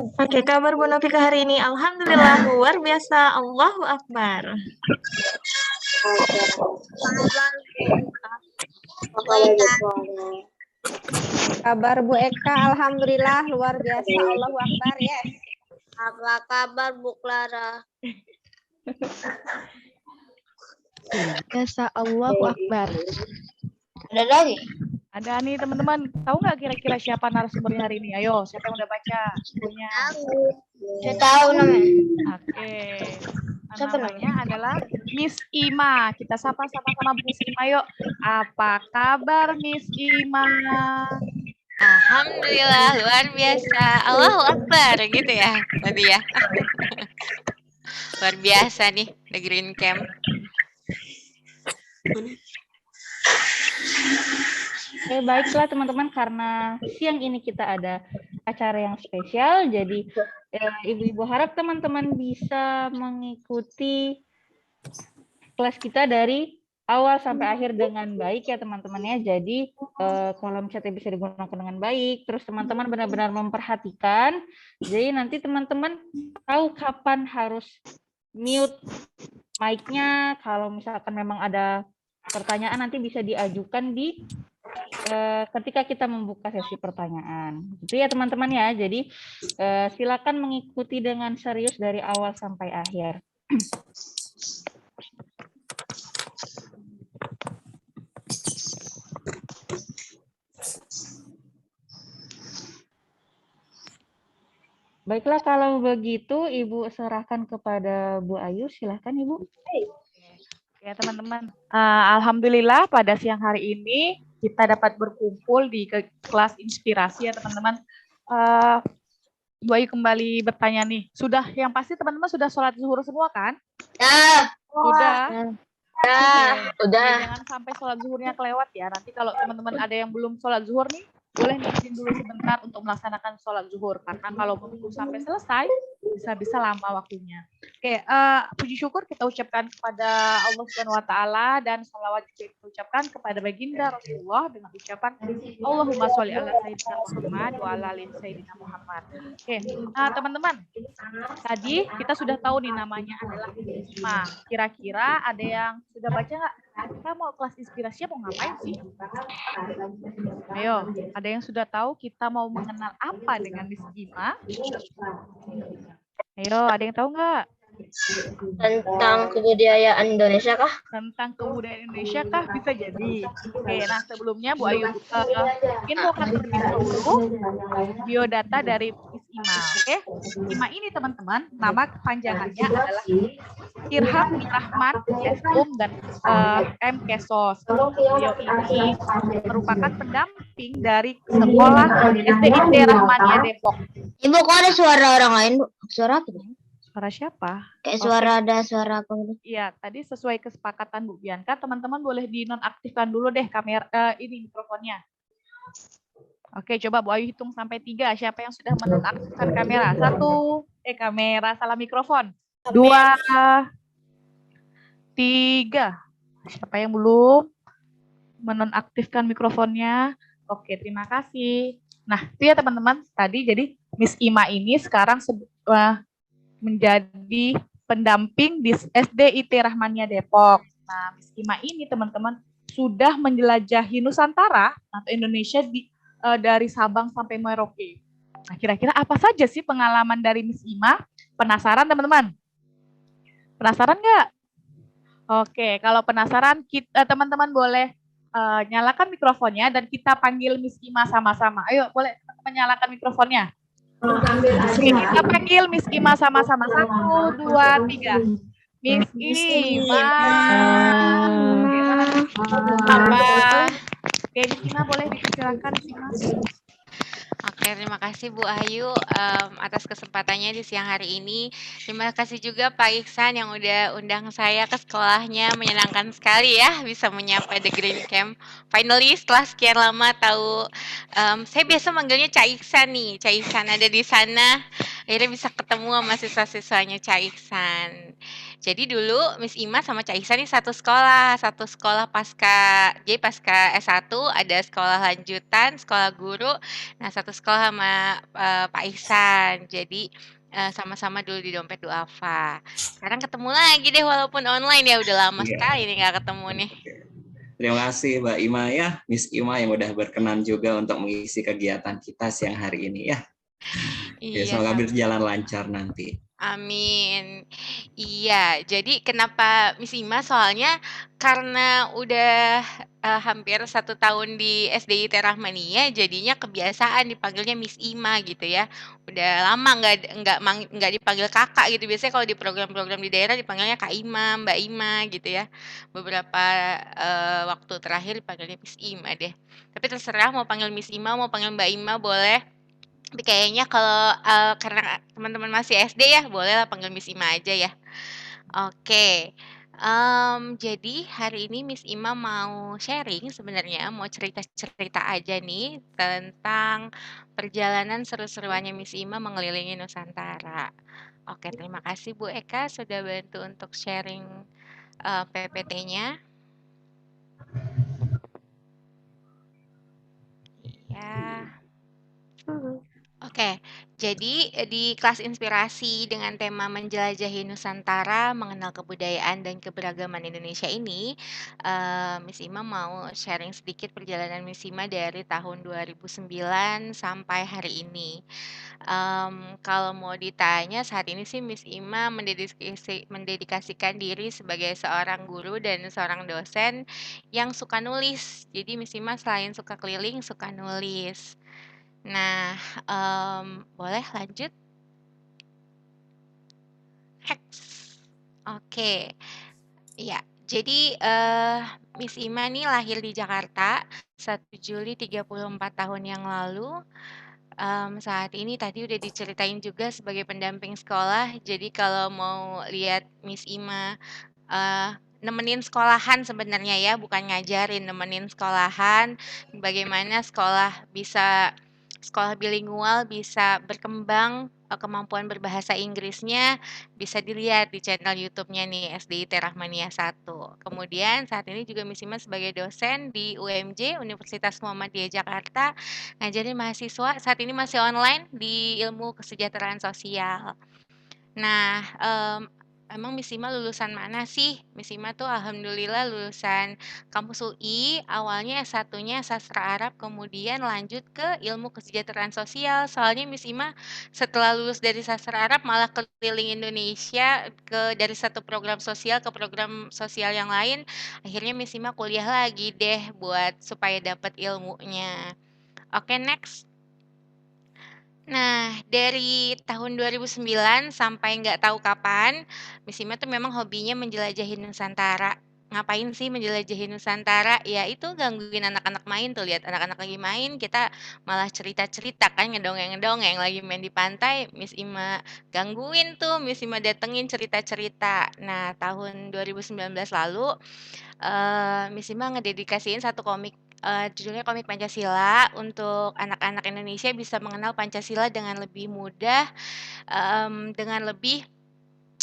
Oke, kabar Bu Novika hari ini. Alhamdulillah, luar biasa. Allahu Akbar. Kabar Bu Eka, alhamdulillah luar biasa. Allahu Akbar, yes. Apa kabar Bu Clara? Biasa Allahu Akbar. Ada lagi? Ada nih teman-teman, tahu nggak kira-kira siapa narasumbernya hari ini? Ayo, siapa yang udah baca bukunya? Saya tahu namanya. Oke. Namanya adalah Miss Ima. Kita sapa-sapa sama Miss Ima yuk. Apa kabar Miss Ima? Alhamdulillah, luar biasa. Allahu Akbar, gitu ya. Tadi ya. Luar biasa nih, The Green Camp. Oke, baiklah teman-teman, karena siang ini kita ada acara yang spesial, jadi Ibu-ibu harap teman-teman bisa mengikuti kelas kita dari awal sampai akhir dengan baik ya teman-teman ya. Jadi kolom chatnya bisa digunakan dengan baik, terus teman-teman benar-benar memperhatikan, jadi nanti teman-teman tahu kapan harus mute mic-nya. Kalau misalkan memang ada pertanyaan nanti bisa diajukan di ketika kita membuka sesi pertanyaan. Itu ya teman-teman ya. Jadi silakan mengikuti dengan serius dari awal sampai akhir. Baiklah, kalau begitu Ibu serahkan kepada Bu Ayu. Silahkan Ibu. Ya teman-teman, alhamdulillah pada siang hari ini kita dapat berkumpul di kelas inspirasi ya teman-teman. Bu Ayu kembali bertanya nih, sudah yang pasti teman-teman sudah sholat zuhur semua kan? Ya. Sudah. Udah. Jangan sampai sholat zuhurnya kelewat ya. Nanti kalau teman-teman ada yang belum sholat zuhur nih, boleh izin dulu sebentar untuk melaksanakan sholat zuhur. Karena kalau menunggu sampai selesai, bisa-bisa lama waktunya. Oke, puji syukur kita ucapkan kepada Allah Subhanahu wa taala dan shalawat juga kita ucapkan kepada baginda Rasulullah dengan ucapan Allahumma sholli ala sayyidina Muhammad wa ala ali sayyidina Muhammad. Oke, teman-teman. Tadi kita sudah tahu nih namanya adalah Isma. Kira-kira ada yang sudah baca nggak? Kita mau kelas inspirasi mau ngapain sih? Ayo, ada yang sudah tahu kita mau mengenal apa dengan Miss Ima? Ayo, ada yang tahu nggak? Tentang kebudayaan Indonesia kah? Tentang kebudayaan Indonesia kah? Bisa jadi. Oke, nah sebelumnya Bu Ayu mungkin mau kasih dulu biodata dari Miss Ima. Oke, Ima ini teman-teman, nama kepanjangannya adalah Irham Rahman S.Um dan M. Kesos. Beliau ini merupakan pendamping dari sekolah SDIT Rahmania Depok. Ibu, kok ada suara orang lain, Bu? Suara apa? Suara siapa? Kayak suara ada suara apa gitu. Iya, tadi sesuai kesepakatan Bu Bianca, teman-teman boleh dinonaktifkan dulu deh kamera ini mikrofonnya. Oke, coba Bu Ayu hitung sampai 3. Siapa yang sudah menonaktifkan kamera? 1, kamera, salah mikrofon. 2, 3. Siapa yang belum menonaktifkan mikrofonnya? Oke, terima kasih. Nah, itu ya teman-teman. Tadi jadi Miss Ima ini sekarang menjadi pendamping di SDIT Rahmania Depok. Nah, Miss Ima ini teman-teman sudah menjelajahi Nusantara atau Indonesia dari Sabang sampai Merauke. Nah, kira-kira apa saja sih pengalaman dari Miss Ima? Penasaran teman-teman? Penasaran nggak? Oke, kalau penasaran, teman-teman boleh nyalakan mikrofonnya dan kita panggil Miss Ima sama-sama. Ayo, boleh menyalakan mikrofonnya. Kita panggil Miss Ima sama-sama. 1, 2, 3. Miss Ima. Apa? Oke, Miss Ima boleh dipersilakan, Miss Ima. Oke, terima kasih Bu Ayu atas kesempatannya di siang hari ini. Terima kasih juga Pak Iksan yang udah undang saya ke sekolahnya. Menyenangkan sekali ya bisa menyapa The Green Camp. Finally setelah sekian lama tahu, saya biasa manggilnya Cak Iksan nih. Cak Iksan ada di sana. Akhirnya bisa ketemu sama siswa-siswanya Cak Iksan. Jadi dulu Miss Ima sama Cak Ihsan ini satu sekolah jadi pasca S1 ada sekolah lanjutan, sekolah guru. Nah, satu sekolah sama Pak Ihsan. Jadi sama-sama dulu di Dompet Duafa. Sekarang ketemu lagi deh walaupun online ya, udah lama Iya. sekali nih nggak ketemu nih. Oke. Terima kasih Mbak Ima ya, Miss Ima yang udah berkenan juga untuk mengisi kegiatan kita siang hari ini ya. Oke, Iya, semoga sama. berjalan lancar nanti. Amin. Iya, jadi kenapa Miss Ima? Soalnya karena udah hampir 1 tahun di SDIT Rahmania, jadinya kebiasaan dipanggilnya Miss Ima gitu ya. Udah lama nggak dipanggil kakak gitu. Biasanya kalau di program-program di daerah dipanggilnya Kak Ima, Mbak Ima gitu ya. Beberapa waktu terakhir dipanggilnya Miss Ima deh. Tapi terserah mau panggil Miss Ima, mau panggil Mbak Ima boleh. Tapi kayaknya kalau karena teman-teman masih SD ya, bolehlah panggil Miss Ima aja ya. Oke. Jadi hari ini Miss Ima mau sharing sebenarnya, mau cerita-cerita aja nih tentang perjalanan seru-seruannya Miss Ima mengelilingi Nusantara. Oke, terima kasih Bu Eka sudah bantu untuk sharing PPT-nya. Ya. Oke, jadi di kelas inspirasi dengan tema menjelajahi Nusantara, mengenal kebudayaan dan keberagaman Indonesia ini, Miss Ima mau sharing sedikit perjalanan Miss Ima dari tahun 2009 sampai hari ini. Kalau mau ditanya saat ini sih Miss Ima mendedikasikan diri sebagai seorang guru dan seorang dosen yang suka nulis. Jadi Miss Ima selain suka keliling, suka nulis. Nah, boleh lanjut? Next. Oke. Ya, jadi Miss Ima nih lahir di Jakarta 1 Juli 34 tahun yang lalu. Saat ini tadi udah diceritain juga sebagai pendamping sekolah. Jadi kalau mau lihat Miss Ima nemenin sekolahan sebenarnya ya, bukan ngajarin, nemenin sekolahan, bagaimana sekolah bilingual bisa berkembang, kemampuan berbahasa Inggrisnya bisa dilihat di channel YouTube-nya nih, SDIT Rahmania 1. Kemudian saat ini juga Miss Ima sebagai dosen di UMJ, Universitas Muhammadiyah Jakarta, ngajarin mahasiswa, saat ini masih online di ilmu kesejahteraan sosial. Nah, emang Miss Ima lulusan mana sih? Miss Ima tuh alhamdulillah lulusan kampus UI, awalnya S1-nya sastra Arab, kemudian lanjut ke ilmu kesejahteraan sosial. Soalnya Miss Ima setelah lulus dari sastra Arab malah keliling Indonesia dari satu program sosial ke program sosial yang lain. Akhirnya Miss Ima kuliah lagi deh buat supaya dapat ilmunya. Oke, next. Nah, dari tahun 2009 sampai nggak tahu kapan, Miss Ima tuh memang hobinya menjelajahi Nusantara. Ngapain sih menjelajahi Nusantara? Ya itu gangguin anak-anak main tuh, lihat anak-anak lagi main, kita malah cerita-cerita kan, ngedongeng-ngedongeng, lagi main di pantai, Miss Ima gangguin tuh, Miss Ima datengin cerita-cerita. Nah, tahun 2019 lalu, Miss Ima ngededikasiin satu komik, judulnya Komik Pancasila untuk anak-anak Indonesia bisa mengenal Pancasila dengan lebih mudah, dengan lebih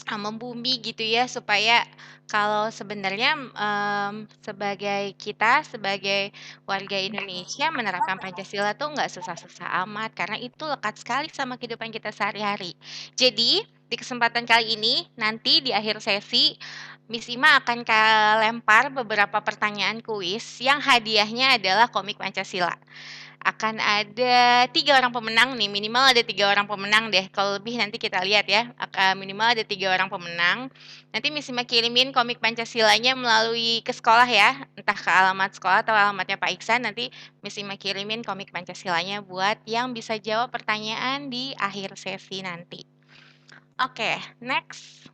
membumi gitu ya, supaya kalau sebenarnya sebagai warga Indonesia menerapkan Pancasila tuh nggak susah-susah amat, karena itu lekat sekali sama kehidupan kita sehari-hari. Jadi di kesempatan kali ini, nanti di akhir sesi, Miss Ima akan lempar beberapa pertanyaan kuis yang hadiahnya adalah komik Pancasila. Akan ada 3 orang pemenang nih, minimal ada 3 orang pemenang deh. Kalau lebih nanti kita lihat ya. Minimal ada 3 orang pemenang. Nanti Miss Ima kirimin komik Pancasilanya melalui ke sekolah ya, entah ke alamat sekolah atau alamatnya Pak Iksan. Nanti Miss Ima kirimin komik Pancasilanya buat yang bisa jawab pertanyaan di akhir sesi nanti. Oke, next.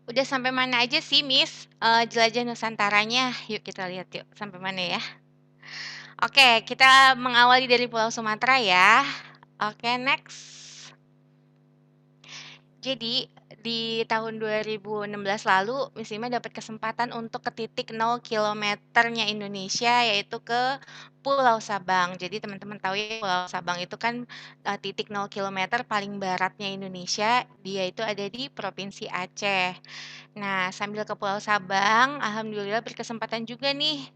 Udah sampai mana aja sih Miss jelajah Nusantaranya? Yuk kita lihat yuk sampai mana ya. Oke, kita mengawali dari Pulau Sumatera ya. Oke, next. Jadi di tahun 2016 lalu, Miss Ima dapat kesempatan untuk ke titik 0 kilometernya Indonesia, yaitu ke Pulau Sabang. Jadi teman-teman tahu ya, Pulau Sabang itu kan titik 0 kilometer paling baratnya Indonesia. Dia itu ada di Provinsi Aceh. Nah, sambil ke Pulau Sabang, alhamdulillah berkesempatan juga nih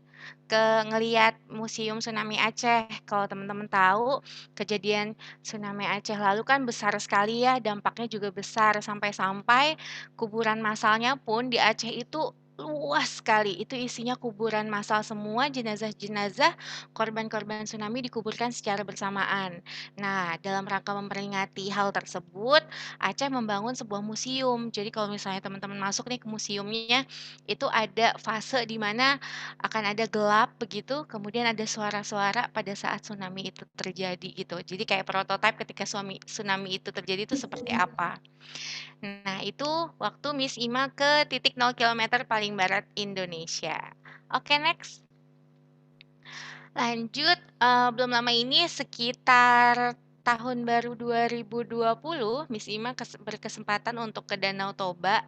ngeliat Museum Tsunami Aceh. Kalau teman-teman tahu, kejadian tsunami Aceh lalu kan besar sekali ya, dampaknya juga besar sampai-sampai kuburan massalnya pun di Aceh itu luas sekali. Itu isinya kuburan massal semua, jenazah-jenazah korban-korban tsunami dikuburkan secara bersamaan. Nah, dalam rangka memperingati hal tersebut, Aceh membangun sebuah museum. Jadi kalau misalnya teman-teman masuk nih ke museumnya, itu ada fase di mana akan ada gelap begitu, kemudian ada suara-suara pada saat tsunami itu terjadi gitu. Jadi kayak prototipe ketika tsunami itu terjadi itu seperti apa. Nah, itu waktu Miss Ima ke titik 0 kilometer paling barat Indonesia. Oke, next. Lanjut, belum lama ini sekitar tahun baru 2020, Miss Ima berkesempatan untuk ke Danau Toba.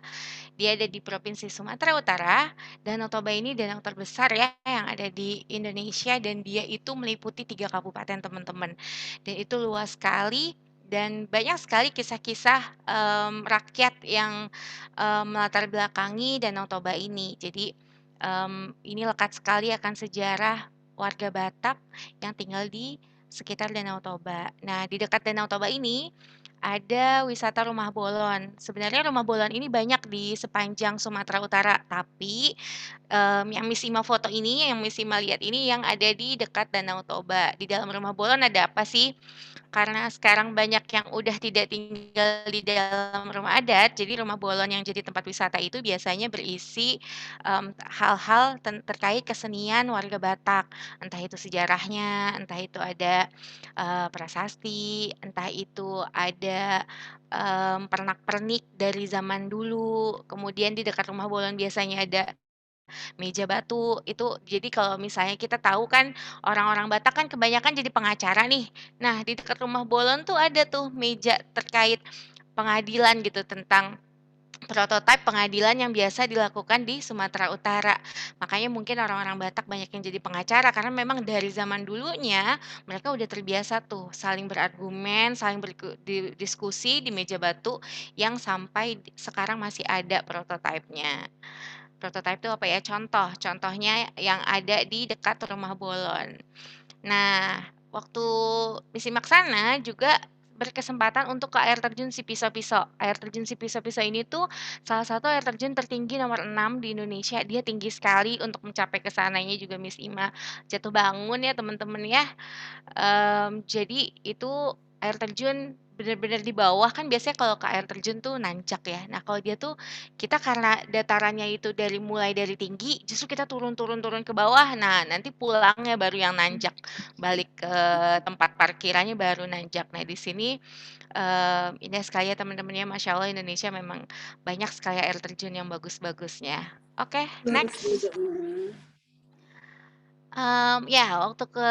Dia ada di Provinsi Sumatera Utara. Danau Toba ini danau terbesar ya yang ada di Indonesia dan dia itu meliputi 3 kabupaten teman-teman. Dan itu luas sekali dan banyak sekali kisah-kisah rakyat yang melatar belakangi Danau Toba ini. Jadi ini lekat sekali akan sejarah warga Batak yang tinggal di sekitar Danau Toba. Nah, di dekat Danau Toba ini ada wisata Rumah Bolon. Sebenarnya Rumah Bolon ini banyak di sepanjang Sumatera Utara, tapi yang Miss Ima foto ini, yang Miss Ima lihat ini yang ada di dekat Danau Toba. Di dalam Rumah Bolon ada apa sih? Karena sekarang banyak yang udah tidak tinggal di dalam rumah adat, jadi Rumah Bolon yang jadi tempat wisata itu biasanya berisi hal-hal terkait kesenian warga Batak. Entah itu sejarahnya, entah itu ada prasasti, entah itu ada pernak-pernik dari zaman dulu. Kemudian di dekat Rumah Bolon biasanya ada meja batu. Itu jadi kalau misalnya kita tahu kan orang-orang Batak kan kebanyakan jadi pengacara nih. Nah, di dekat Rumah Bolon tuh ada tuh meja terkait pengadilan gitu tentang prototipe pengadilan yang biasa dilakukan di Sumatera Utara. Makanya mungkin orang-orang Batak banyak yang jadi pengacara karena memang dari zaman dulunya mereka udah terbiasa tuh saling berargumen, saling berdiskusi di meja batu yang sampai sekarang masih ada prototipenya. Prototipe itu apa ya? Contohnya yang ada di dekat Rumah Bolon. Nah, waktu disimak sana juga berkesempatan untuk ke air terjun Sipiso-Piso. Air terjun Sipiso-Piso ini tuh salah satu air terjun tertinggi nomor 6 di Indonesia. Dia tinggi sekali untuk mencapai ke sananya juga Miss Ima jatuh bangun ya teman-teman ya. Jadi itu air terjun benar-benar di bawah kan biasanya kalau ke air terjun tuh nanjak ya. Nah, kalau dia tuh kita karena datarannya itu mulai dari tinggi, justru kita turun ke bawah. Nah, nanti pulangnya baru yang nanjak. Balik ke tempat parkirannya baru nanjak. Nah, di sini indah sekali ya teman-teman ya. Masya Allah Indonesia memang banyak sekali air terjun yang bagus-bagusnya. Oke, next. Ya, waktu ke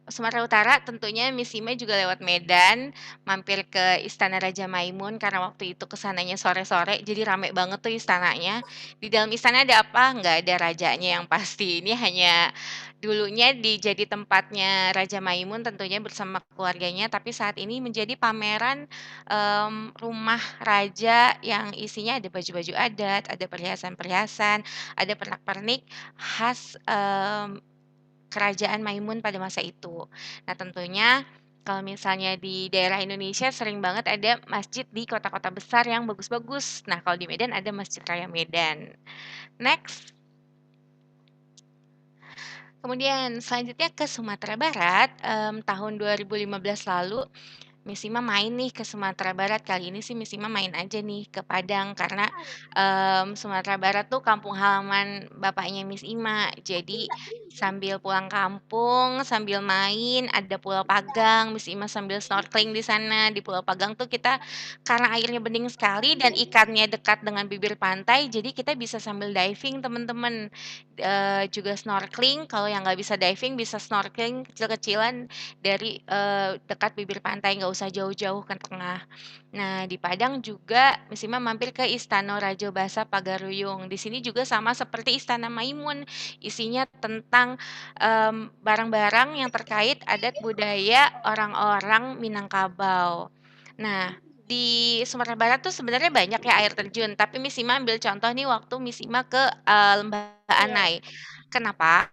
Sumatera Utara tentunya Miss Ima juga lewat Medan, mampir ke Istana Raja Maimun karena waktu itu kesananya sore-sore, jadi rame banget tuh istananya. Di dalam istana ada apa? Nggak ada rajanya yang pasti. Ini hanya dulunya jadi tempatnya Raja Maimun tentunya bersama keluarganya, tapi saat ini menjadi pameran rumah raja yang isinya ada baju-baju adat, ada perhiasan-perhiasan, ada pernak-pernik khas Kerajaan Maimun pada masa itu. Nah, tentunya kalau misalnya di daerah Indonesia sering banget ada masjid di kota-kota besar yang bagus-bagus. Nah, kalau di Medan ada Masjid Raya Medan. Next. Kemudian selanjutnya ke Sumatera Barat, tahun 2015 lalu Miss Ima main nih ke Sumatera Barat. Kali ini sih Miss Ima main aja nih ke Padang karena Sumatera Barat tuh kampung halaman bapaknya Miss Ima. Jadi sambil pulang kampung, sambil main, ada Pulau Pagang. Miss Ima sambil snorkeling di sana. Di Pulau Pagang tuh kita karena airnya bening sekali dan ikannya dekat dengan bibir pantai, jadi kita bisa sambil diving teman-teman. Juga snorkeling. Kalau yang nggak bisa diving bisa snorkeling kecil-kecilan dari dekat bibir pantai, nggak usah jauh-jauh ke tengah. Nah, di Padang juga Miss Ima mampir ke Istana Raja Basa Pagaruyung. Di sini juga sama seperti Istana Maimun, isinya tentang barang-barang yang terkait adat budaya orang-orang Minangkabau. Nah, di Sumatera Barat tuh sebenarnya banyak ya air terjun, tapi Miss Ima ambil contoh nih waktu Miss Ima ke Lembah Anai. Kenapa?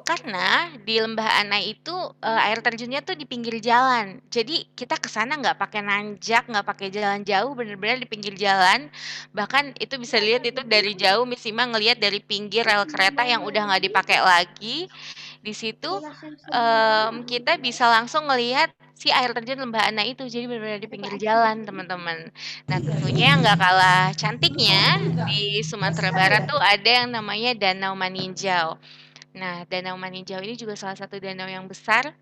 Karena di Lembah Anai itu air terjunnya tuh di pinggir jalan. Jadi kita ke sana nggak pakai nanjak, nggak pakai jalan jauh, bener-bener di pinggir jalan. Bahkan itu bisa lihat itu dari jauh, Miss Ima ngelihat dari pinggir rel kereta yang udah nggak dipakai lagi. Di situ kita bisa langsung ngelihat si air terjun Lembah Anai itu. Jadi benar-benar di pinggir jalan, teman-teman. Nah, tentunya yang nggak kalah cantiknya di Sumatera Barat tuh ada yang namanya Danau Maninjau. Nah, Danau Maninjau ini juga salah satu danau yang besar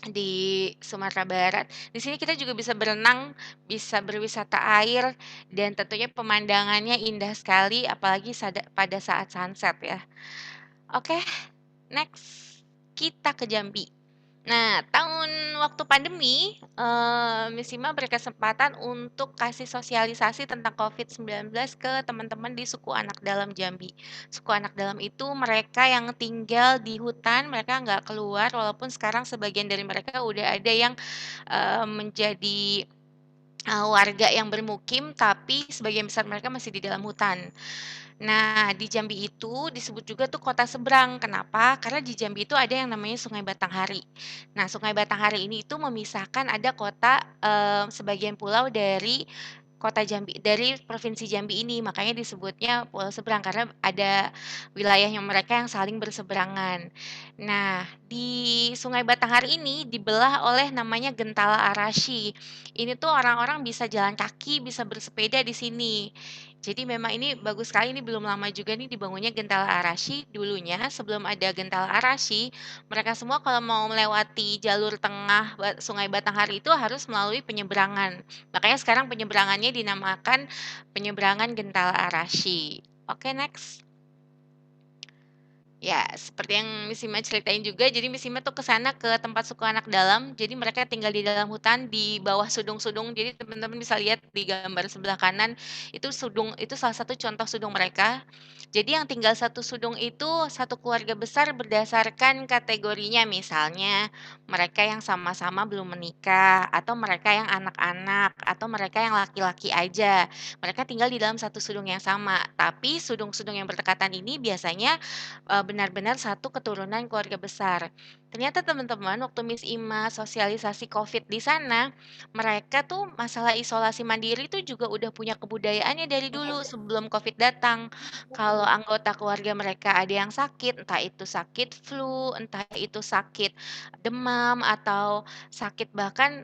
di Sumatera Barat. Di sini kita juga bisa berenang, bisa berwisata air, dan tentunya pemandangannya indah sekali, apalagi pada saat sunset ya. Oke, next kita ke Jambi. Nah, waktu pandemi, Miss Ima berkesempatan untuk kasih sosialisasi tentang COVID-19 ke teman-teman di suku anak dalam Jambi. Suku anak dalam itu mereka yang tinggal di hutan, mereka nggak keluar, walaupun sekarang sebagian dari mereka udah ada yang menjadi warga yang bermukim, tapi sebagian besar mereka masih di dalam hutan. Nah, di Jambi itu disebut juga tuh kota seberang. Kenapa? Karena di Jambi itu ada yang namanya Sungai Batanghari. Nah, Sungai Batanghari ini itu memisahkan ada kota sebagian pulau dari kota Jambi, dari provinsi Jambi ini. Makanya disebutnya pulau seberang karena ada wilayahnya mereka yang saling berseberangan. Nah, di Sungai Batanghari ini dibelah oleh namanya Gentala Arashi. Ini tuh orang-orang bisa jalan kaki, bisa bersepeda di sini. Jadi memang ini bagus sekali, ini belum lama juga nih dibangunnya Gentala Arashi. Dulunya sebelum ada Gentala Arashi, mereka semua kalau mau melewati jalur tengah Sungai Batanghari itu harus melalui penyeberangan. Makanya sekarang penyeberangannya dinamakan penyeberangan Gentala Arashi. Oke, next. Ya, seperti yang Miss Ima ceritain juga, jadi Miss Ima tuh ke sana ke tempat suku anak dalam. Jadi mereka tinggal di dalam hutan di bawah sudung-sudung. Jadi teman-teman bisa lihat di gambar sebelah kanan itu sudung, itu salah satu contoh sudung mereka. Jadi yang tinggal satu sudung itu satu keluarga besar berdasarkan kategorinya, misalnya mereka yang sama-sama belum menikah, atau mereka yang anak-anak, atau mereka yang laki-laki aja. Mereka tinggal di dalam satu sudung yang sama. Tapi sudung-sudung yang berdekatan ini biasanya benar-benar satu keturunan keluarga besar. Ternyata teman-teman waktu Miss Ima sosialisasi COVID di sana, mereka tuh masalah isolasi mandiri tuh juga udah punya kebudayaannya dari dulu sebelum COVID datang. Kalau anggota keluarga mereka ada yang sakit, entah itu sakit flu, entah itu sakit demam atau sakit bahkan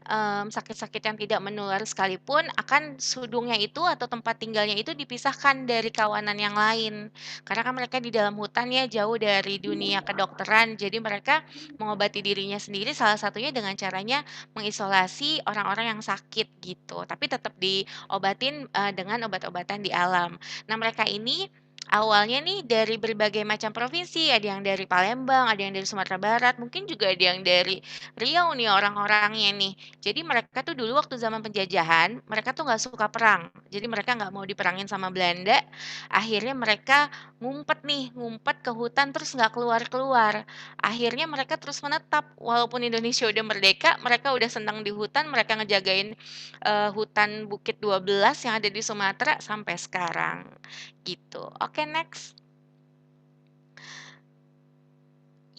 sakit-sakit yang tidak menular sekalipun, akan sudungnya itu atau tempat tinggalnya itu dipisahkan dari kawanan yang lain. Karena kan mereka di dalam hutan ya, jauh dari dunia kedokteran. Jadi mereka mengobati dirinya sendiri salah satunya dengan caranya mengisolasi orang-orang yang sakit gitu. Tapi tetap diobatin dengan obat-obatan di alam. Nah, mereka ini awalnya nih dari berbagai macam provinsi, ada yang dari Palembang, ada yang dari Sumatera Barat, mungkin juga ada yang dari Riau nih orang-orangnya nih. Jadi mereka tuh dulu waktu zaman penjajahan, mereka tuh nggak suka perang. Jadi mereka nggak mau diperangin sama Belanda. Akhirnya mereka ngumpet ke hutan terus nggak keluar-keluar. Akhirnya mereka terus menetap, walaupun Indonesia udah merdeka, mereka udah senang di hutan, mereka ngejagain hutan Bukit 12 yang ada di Sumatera sampai sekarang. Gitu. Oke, next.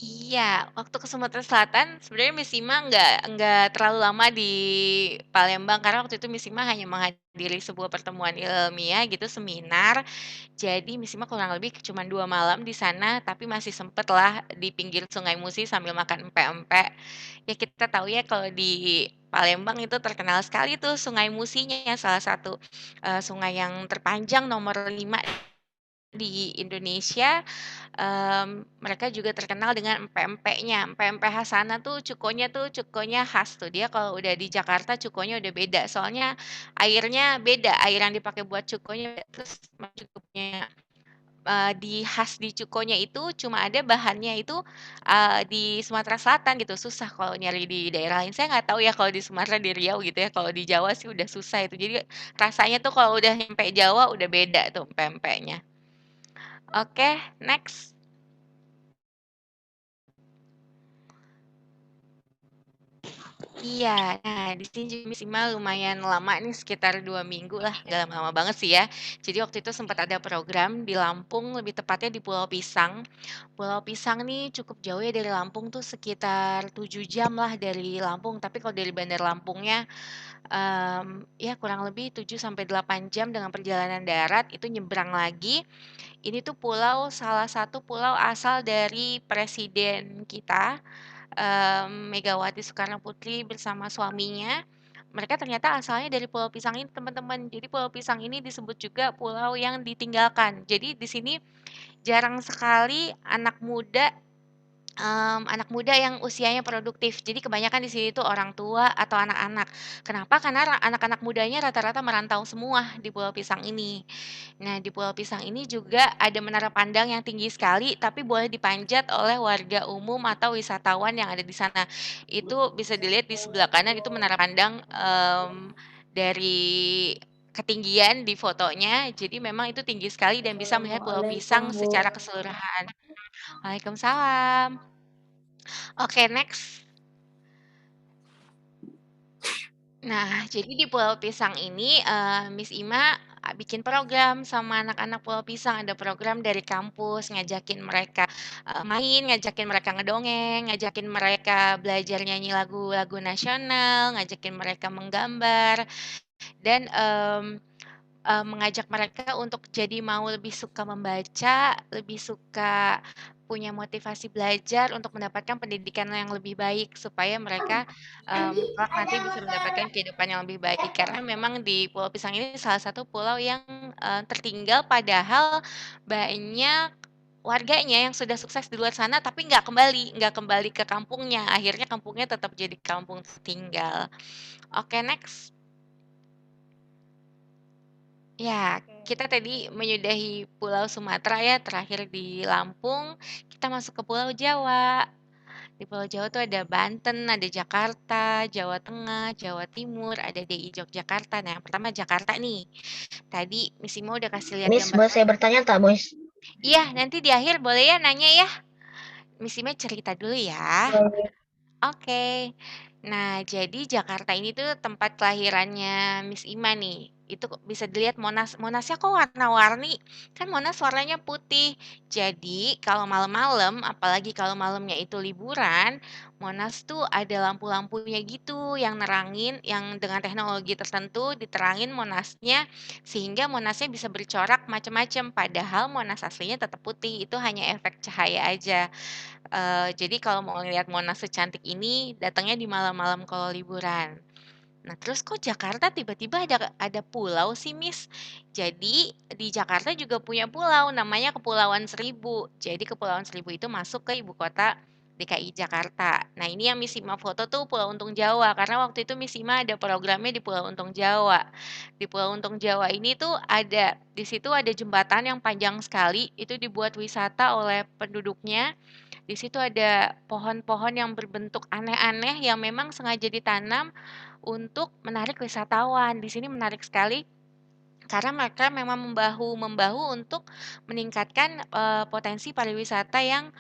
Iya, waktu ke Sumatera Selatan sebenarnya Miss Ima nggak terlalu lama di Palembang karena waktu itu Miss Ima hanya menghadiri sebuah pertemuan ilmiah gitu, seminar. Jadi Miss Ima kurang lebih cuma 2 malam di sana, tapi masih sempet lah di pinggir Sungai Musi sambil makan empek-empek. Ya kita tahu ya kalau di Palembang itu terkenal sekali tuh Sungai Musinya, salah satu sungai yang terpanjang nomor 5 di Indonesia. Mereka juga terkenal dengan empek-empeknya. Empek-empek khas sana tuh cukonya khas tuh. Dia kalau udah di Jakarta cukonya udah beda. Soalnya airnya beda, air yang dipakai buat cukonya terus juga punya di khas di cukonya itu cuma ada bahannya itu, di Sumatera Selatan gitu, susah kalau nyari di daerah lain. Saya nggak tahu ya kalau di Sumatera, di Riau gitu ya, kalau di Jawa sih udah susah itu. Jadi rasanya tuh kalau udah nyampe Jawa udah beda tuh pempeknya. Oke, next. Iya, nah di sini juga Miss Ima lumayan lama nih, sekitar 2 minggu lah, nggak lama-lama banget sih ya. Jadi waktu itu sempat ada program di Lampung, lebih tepatnya di Pulau Pisang. Pulau Pisang nih cukup jauh ya dari Lampung tuh sekitar 7 jam lah dari Lampung, tapi kalau dari Bandar Lampungnya, ya kurang lebih 7 sampai 8 jam dengan perjalanan darat, itu nyebrang lagi. Ini tuh pulau, salah satu pulau asal dari presiden kita, Megawati Soekarnoputri bersama suaminya. Mereka ternyata asalnya dari Pulau Pisang ini, teman-teman. Jadi Pulau Pisang ini disebut juga pulau yang ditinggalkan. Jadi di sini jarang sekali anak muda yang usianya produktif. Jadi kebanyakan di sini tuh orang tua atau anak-anak. Kenapa? Karena anak-anak mudanya rata-rata merantau semua di Pulau Pisang ini. Nah, di Pulau Pisang ini juga ada menara pandang yang tinggi sekali, tapi boleh dipanjat oleh warga umum atau wisatawan yang ada di sana. Itu bisa dilihat di sebelah kanan, itu menara pandang, dari ketinggian di fotonya. Jadi memang itu tinggi sekali dan bisa melihat Pulau Pisang secara keseluruhan. Waalaikumsalam. Oke, next. Nah, jadi di Pulau Pisang ini, Miss Ima, bikin program sama anak-anak Pulau Pisang. Ada program dari kampus ngajakin mereka, main, ngajakin mereka ngedongeng, ngajakin mereka belajar nyanyi lagu-lagu nasional, ngajakin mereka menggambar, dan, mengajak mereka untuk jadi mau lebih suka membaca, lebih suka punya motivasi belajar untuk mendapatkan pendidikan yang lebih baik supaya mereka, kelak nanti bisa mendapatkan kehidupan yang lebih baik. Karena memang di Pulau Pisang ini salah satu pulau yang, tertinggal padahal banyak warganya yang sudah sukses di luar sana tapi nggak kembali ke kampungnya, akhirnya kampungnya tetap jadi kampung tertinggal. Oke, next. Ya, kita tadi menyudahi Pulau Sumatera ya, terakhir di Lampung, kita masuk ke Pulau Jawa. Di Pulau Jawa tuh ada Banten, ada Jakarta, Jawa Tengah, Jawa Timur, ada DI Yogyakarta. Nah, yang pertama Jakarta nih. Tadi Miss Imo udah kasih lihat Miss, gambar. boleh saya bertanya tak, Miss? Iya, nanti di akhir boleh ya nanya ya. Miss Imo cerita dulu ya. Oke. Nah, jadi Jakarta ini tuh tempat kelahirannya Miss Ima nih. Itu bisa dilihat Monas. Monasnya kok warna-warni? Kan Monas warnanya putih. Jadi, kalau malam-malam, apalagi kalau malamnya itu liburan, Monas tuh ada lampu-lampunya gitu yang nerangin, yang dengan teknologi tertentu diterangin Monasnya, sehingga Monasnya bisa bercorak macam-macam. Padahal Monas aslinya tetap putih. Itu hanya efek cahaya aja. Jadi kalau mau lihat Monas secantik ini, datangnya di malam-malam kalau liburan. Nah, terus kok Jakarta tiba-tiba ada pulau sih, Miss? Jadi di Jakarta juga punya pulau, namanya Kepulauan Seribu. Jadi Kepulauan Seribu itu masuk ke ibu kota DKI Jakarta. Nah, ini yang Miss Ima foto tuh Pulau Untung Jawa, karena waktu itu Miss Ima ada programnya di Pulau Untung Jawa. Di Pulau Untung Jawa ini tuh di situ ada jembatan yang panjang sekali, itu dibuat wisata oleh penduduknya. Di situ ada pohon-pohon yang berbentuk aneh-aneh yang memang sengaja ditanam untuk menarik wisatawan. Di sini menarik sekali karena mereka memang membahu-membahu untuk meningkatkan, potensi pariwisata yang,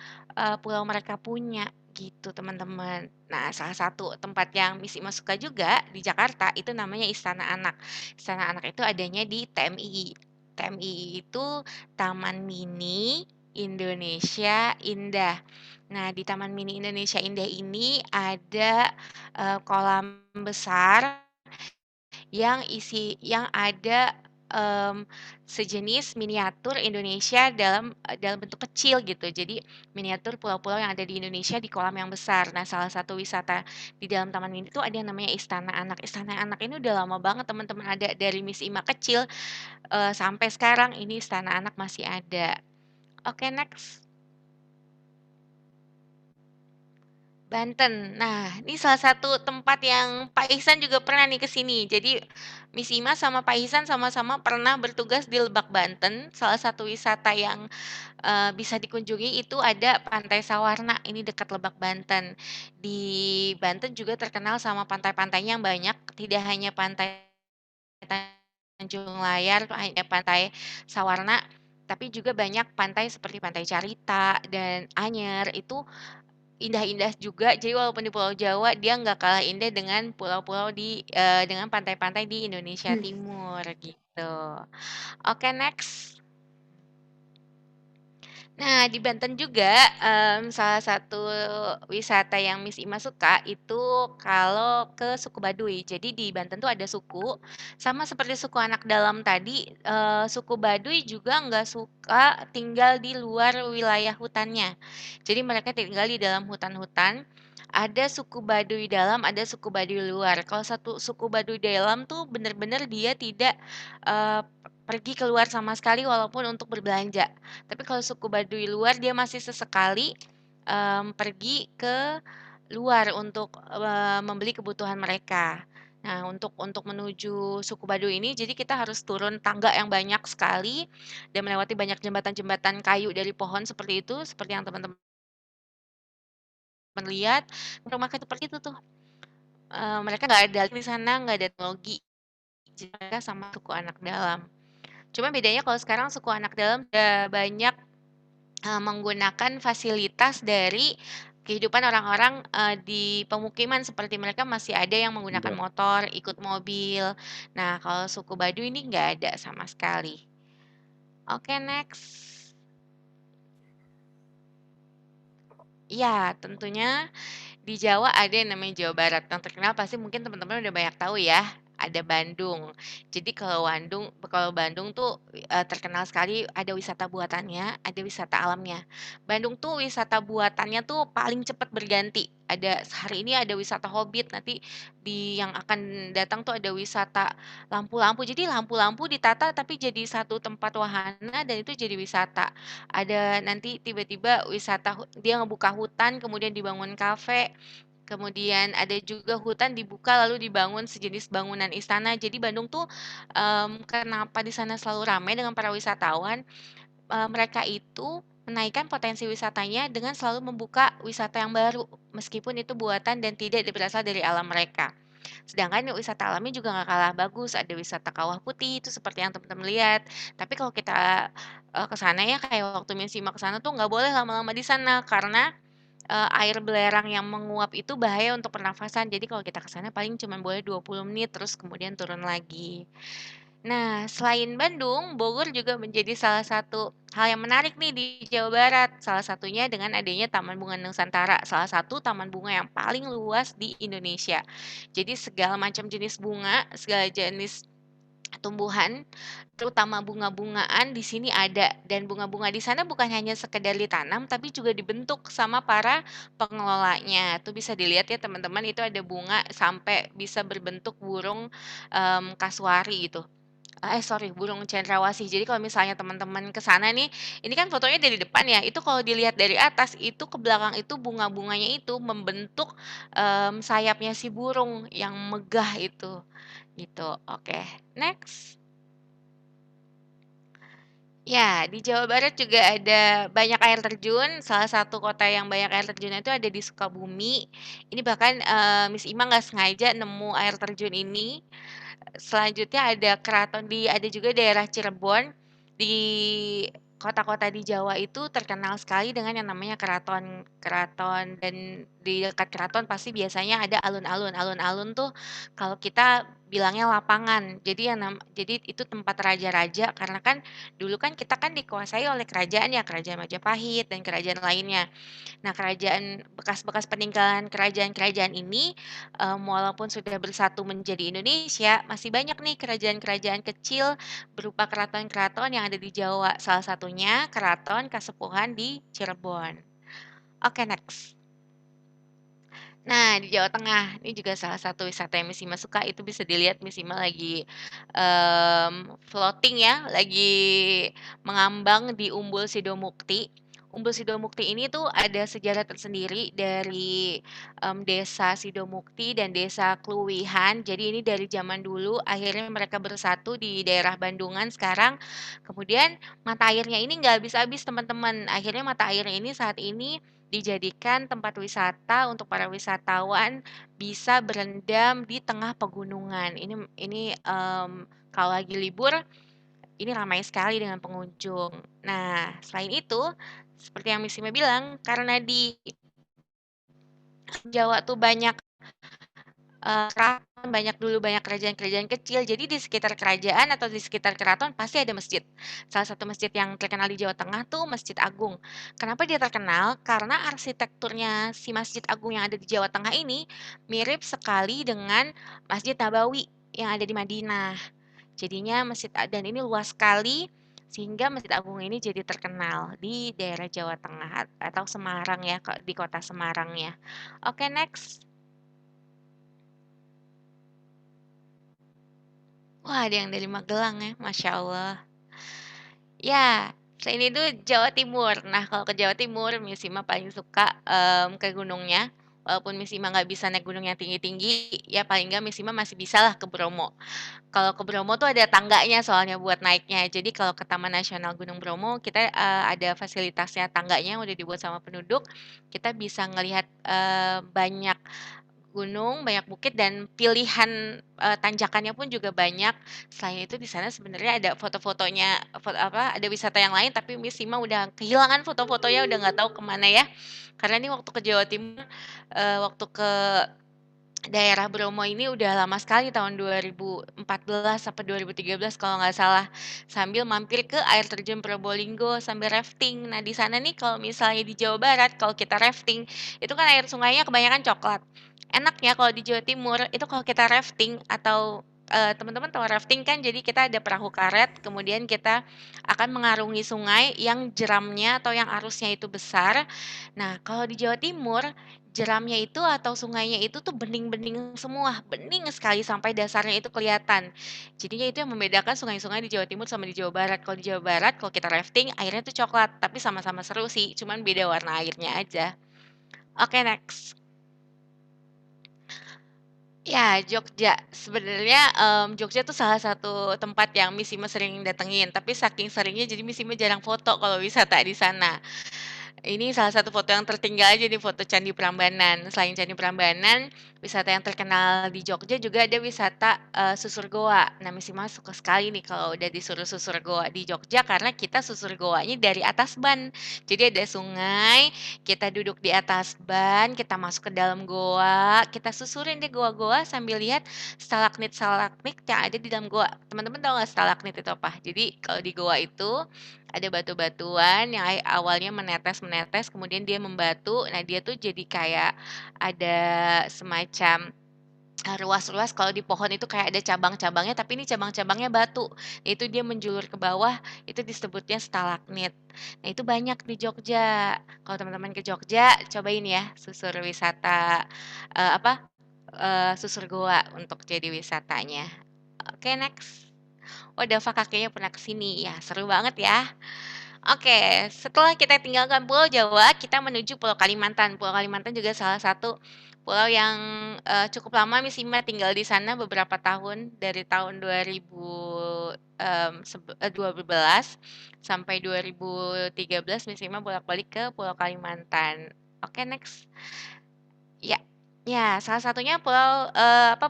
pulau mereka punya, gitu teman-teman. Nah, salah satu tempat yang Miss Ima suka juga di Jakarta itu namanya Istana Anak. Istana Anak itu adanya di TMII. TMII itu Taman Mini Indonesia Indah. Nah, di Taman Mini Indonesia Indah ini ada, kolam besar yang ada, sejenis miniatur Indonesia dalam bentuk kecil gitu. Jadi miniatur pulau-pulau yang ada di Indonesia di kolam yang besar. Nah, salah satu wisata di dalam taman ini tuh ada yang namanya Istana Anak. Istana Anak ini udah lama banget teman-teman, ada dari Miss Ima kecil, sampai sekarang ini Istana Anak masih ada. Oke, next. Banten. Nah, ini salah satu tempat yang Pak Ihsan juga pernah nih ke sini. Jadi Miss Ima sama Pak Ihsan sama-sama pernah bertugas di Lebak, Banten. Salah satu wisata yang bisa dikunjungi itu ada Pantai Sawarna, ini dekat Lebak, Banten. Di Banten juga terkenal sama pantai-pantainya yang banyak, tidak hanya pantai Tanjung Layar, hanya Pantai Sawarna, tapi juga banyak pantai seperti Pantai Carita dan Anyer, itu indah-indah juga. Jadi walaupun di Pulau Jawa, dia nggak kalah indah dengan pulau-pulau dengan pantai-pantai di Indonesia Timur, gitu. Oke, next. Nah, di Banten juga, salah satu wisata yang Miss Ima suka itu kalau ke suku Baduy. Jadi di Banten tuh ada suku, sama seperti suku anak dalam tadi, suku Baduy juga nggak suka tinggal di luar wilayah hutannya. Jadi mereka tinggal di dalam hutan-hutan. Ada suku Baduy dalam, ada suku Baduy luar. Kalau satu suku Baduy dalam tuh bener-bener dia tidak eh, pergi keluar sama sekali walaupun untuk berbelanja. Tapi kalau suku Baduy luar dia masih sesekali pergi ke luar untuk membeli kebutuhan mereka. Nah, untuk menuju suku Baduy ini, jadi kita harus turun tangga yang banyak sekali dan melewati banyak jembatan-jembatan kayu dari pohon seperti itu, seperti yang teman-teman lihat. Rumah seperti itu tuh. Mereka nggak ada di sana, nggak ada teknologi. Jadi mereka sama suku anak dalam. Cuma bedanya kalau sekarang suku anak dalam udah banyak menggunakan fasilitas dari kehidupan orang-orang di pemukiman, seperti mereka masih ada yang menggunakan motor, ikut mobil. Nah, kalau suku Baduy ini nggak ada sama sekali. Oke, next. Ya, tentunya di Jawa ada yang namanya Jawa Barat. Yang terkenal pasti mungkin teman-teman udah banyak tahu ya. Ada Bandung. Jadi kalau Bandung tuh terkenal sekali ada wisata buatannya, ada wisata alamnya. Bandung tuh wisata buatannya tuh paling cepat berganti. Hari ini ada wisata Hobbit, nanti yang akan datang tuh ada wisata lampu-lampu. Jadi lampu-lampu ditata tapi jadi satu tempat wahana dan itu jadi wisata. Ada nanti tiba-tiba dia ngebuka hutan kemudian dibangun kafe. Kemudian ada juga hutan dibuka lalu dibangun sejenis bangunan istana. Jadi Bandung tuh kenapa di sana selalu ramai dengan para wisatawan? Mereka itu menaikkan potensi wisatanya dengan selalu membuka wisata yang baru, meskipun itu buatan dan tidak berasal dari alam mereka. Sedangkan wisata alamnya juga nggak kalah bagus. Ada wisata Kawah Putih itu seperti yang teman-teman lihat. Tapi kalau kita ke sana ya kayak waktu Miss Sima ke sana tuh nggak boleh lama-lama di sana karena air belerang yang menguap itu bahaya untuk pernafasan. Jadi kalau kita ke sana paling cuma boleh 20 menit terus kemudian turun lagi. Nah, selain Bandung, Bogor juga menjadi salah satu hal yang menarik nih di Jawa Barat. Salah satunya dengan adanya Taman Bunga Nusantara, salah satu taman bunga yang paling luas di Indonesia. Jadi segala macam jenis bunga, segala jenis tumbuhan, terutama bunga-bungaan di sini ada. Dan bunga-bunga di sana bukan hanya sekedar ditanam, tapi juga dibentuk sama para pengelolanya. Itu bisa dilihat ya teman-teman, itu ada bunga sampai bisa berbentuk burung kasuari gitu. Sorry, burung cendrawasih. Jadi kalau misalnya teman-teman ke sana nih, ini kan fotonya dari depan ya, itu kalau dilihat dari atas, itu ke belakang itu bunga-bunganya itu membentuk sayapnya si burung yang megah itu. Gitu. Oke, next. Ya, di Jawa Barat juga ada banyak air terjun. Salah satu kota yang banyak air terjunnya itu ada di Sukabumi. Ini bahkan Miss Ima nggak sengaja nemu air terjun ini. Selanjutnya ada juga daerah Cirebon. Di kota-kota di Jawa itu terkenal sekali dengan yang namanya keraton. Keraton dan di dekat keraton pasti biasanya ada alun-alun. Alun-alun tuh kalau kita bilangnya lapangan. Jadi itu tempat raja-raja karena kan dulu kan kita kan dikuasai oleh kerajaan ya, kerajaan Majapahit dan kerajaan lainnya. Nah, kerajaan bekas-bekas peninggalan kerajaan-kerajaan ini, walaupun sudah bersatu menjadi Indonesia, masih banyak nih kerajaan-kerajaan kecil berupa keraton-keraton yang ada di Jawa. Salah satunya Keraton Kasepuhan di Cirebon. Oke, next. Nah, di Jawa Tengah, ini juga salah satu wisata yang Miss Ima suka, itu bisa dilihat Miss Ima lagi floating ya, lagi mengambang di Umbul Sidomukti. Umbul Sidomukti ini tuh ada sejarah tersendiri dari desa Sidomukti dan desa Kluwihan. Jadi ini dari zaman dulu, akhirnya mereka bersatu di daerah Bandungan sekarang. Kemudian mata airnya ini nggak habis-habis teman-teman. Akhirnya mata airnya ini saat ini dijadikan tempat wisata untuk para wisatawan bisa berendam di tengah pegunungan. Ini kalau lagi libur ini ramai sekali dengan pengunjung. Nah, selain itu, seperti yang Miss Ime bilang, karena di Jawa tuh banyak keraton, banyak kerajaan-kerajaan kecil, jadi di sekitar kerajaan atau di sekitar keraton pasti ada masjid. Salah satu masjid yang terkenal di Jawa Tengah tuh Masjid Agung. Kenapa dia terkenal? Karena arsitekturnya si Masjid Agung yang ada di Jawa Tengah ini mirip sekali dengan Masjid Nabawi yang ada di Madinah. Jadinya dan ini luas sekali sehingga Masjid Agung ini jadi terkenal di daerah Jawa Tengah atau Semarang ya, di kota Semarang ya. Oke, next. Wah, ada yang dari Magelang ya, Masya Allah. Ya, selain itu Jawa Timur. Nah, kalau ke Jawa Timur, Miss Ima paling suka ke gunungnya. Walaupun Miss Ima nggak bisa naik gunung yang tinggi-tinggi, ya paling nggak Miss Ima masih bisa lah ke Bromo. Kalau ke Bromo tuh ada tangganya soalnya buat naiknya. Jadi kalau ke Taman Nasional Gunung Bromo, kita ada fasilitasnya tangganya udah dibuat sama penduduk. Kita bisa ngelihat banyak gunung, banyak bukit dan pilihan tanjakannya pun juga banyak. Selain itu di sana sebenarnya ada foto-fotonya, ada wisata yang lain tapi Miss Sima udah kehilangan foto-fotonya udah nggak tahu kemana ya. Karena ini waktu ke Jawa Timur, waktu ke daerah Bromo ini udah lama sekali tahun 2014 sampai 2013 kalau nggak salah. Sambil mampir ke air terjun Probolinggo sambil rafting. Nah, di sana nih kalau misalnya di Jawa Barat kalau kita rafting, itu kan air sungainya kebanyakan coklat. Enaknya kalau di Jawa Timur itu kalau kita rafting atau teman-teman tahu rafting kan, jadi kita ada perahu karet, kemudian kita akan mengarungi sungai yang jeramnya atau yang arusnya itu besar. Nah, kalau di Jawa Timur jeramnya itu atau sungainya itu tuh bening-bening semua, bening sekali sampai dasarnya itu kelihatan. Jadinya itu yang membedakan sungai-sungai di Jawa Timur sama di Jawa Barat. Kalau di Jawa Barat, kalau kita rafting, airnya tuh coklat, tapi sama-sama seru sih, cuman beda warna airnya aja. Oke, next. Ya, Jogja. Sebenarnya Jogja tuh salah satu tempat yang Miss Ima sering datengin, tapi saking seringnya jadi Miss Ima jarang foto kalau wisata di sana. Ini salah satu foto yang tertinggal aja di foto Candi Prambanan. Selain Candi Prambanan, wisata yang terkenal di Jogja juga ada wisata susur goa. Nah, Missy Mas suka sekali nih kalau udah disuruh susur goa di Jogja karena kita susur goanya dari atas ban. Jadi ada sungai, kita duduk di atas ban, kita masuk ke dalam goa, kita susurin deh goa-goa sambil lihat stalagmit-stalagmit yang ada di dalam goa. Teman-teman tahu nggak stalagmit itu apa? Jadi kalau di goa itu ada batu-batuan yang awalnya menetes-menetes, kemudian dia membatu. Nah, dia tuh jadi kayak ada semacam ruas-ruas. Kalau di pohon itu kayak ada cabang-cabangnya, tapi ini cabang-cabangnya batu. Nah, itu dia menjulur ke bawah, itu disebutnya stalagmit. Nah, itu banyak di Jogja. Kalau teman-teman ke Jogja, cobain ya susur wisata susur goa untuk jadi wisatanya. Oke, next. Oh, Dava kakeknya pernah ke sini. Ya, seru banget ya. Oke, setelah kita tinggalkan Pulau Jawa, kita menuju Pulau Kalimantan. Pulau Kalimantan juga salah satu pulau yang cukup lama Miss Ima tinggal di sana beberapa tahun, dari tahun 2012 sampai 2013 Miss Ima bolak-balik ke Pulau Kalimantan. Oke, next. Ya, ya, salah satunya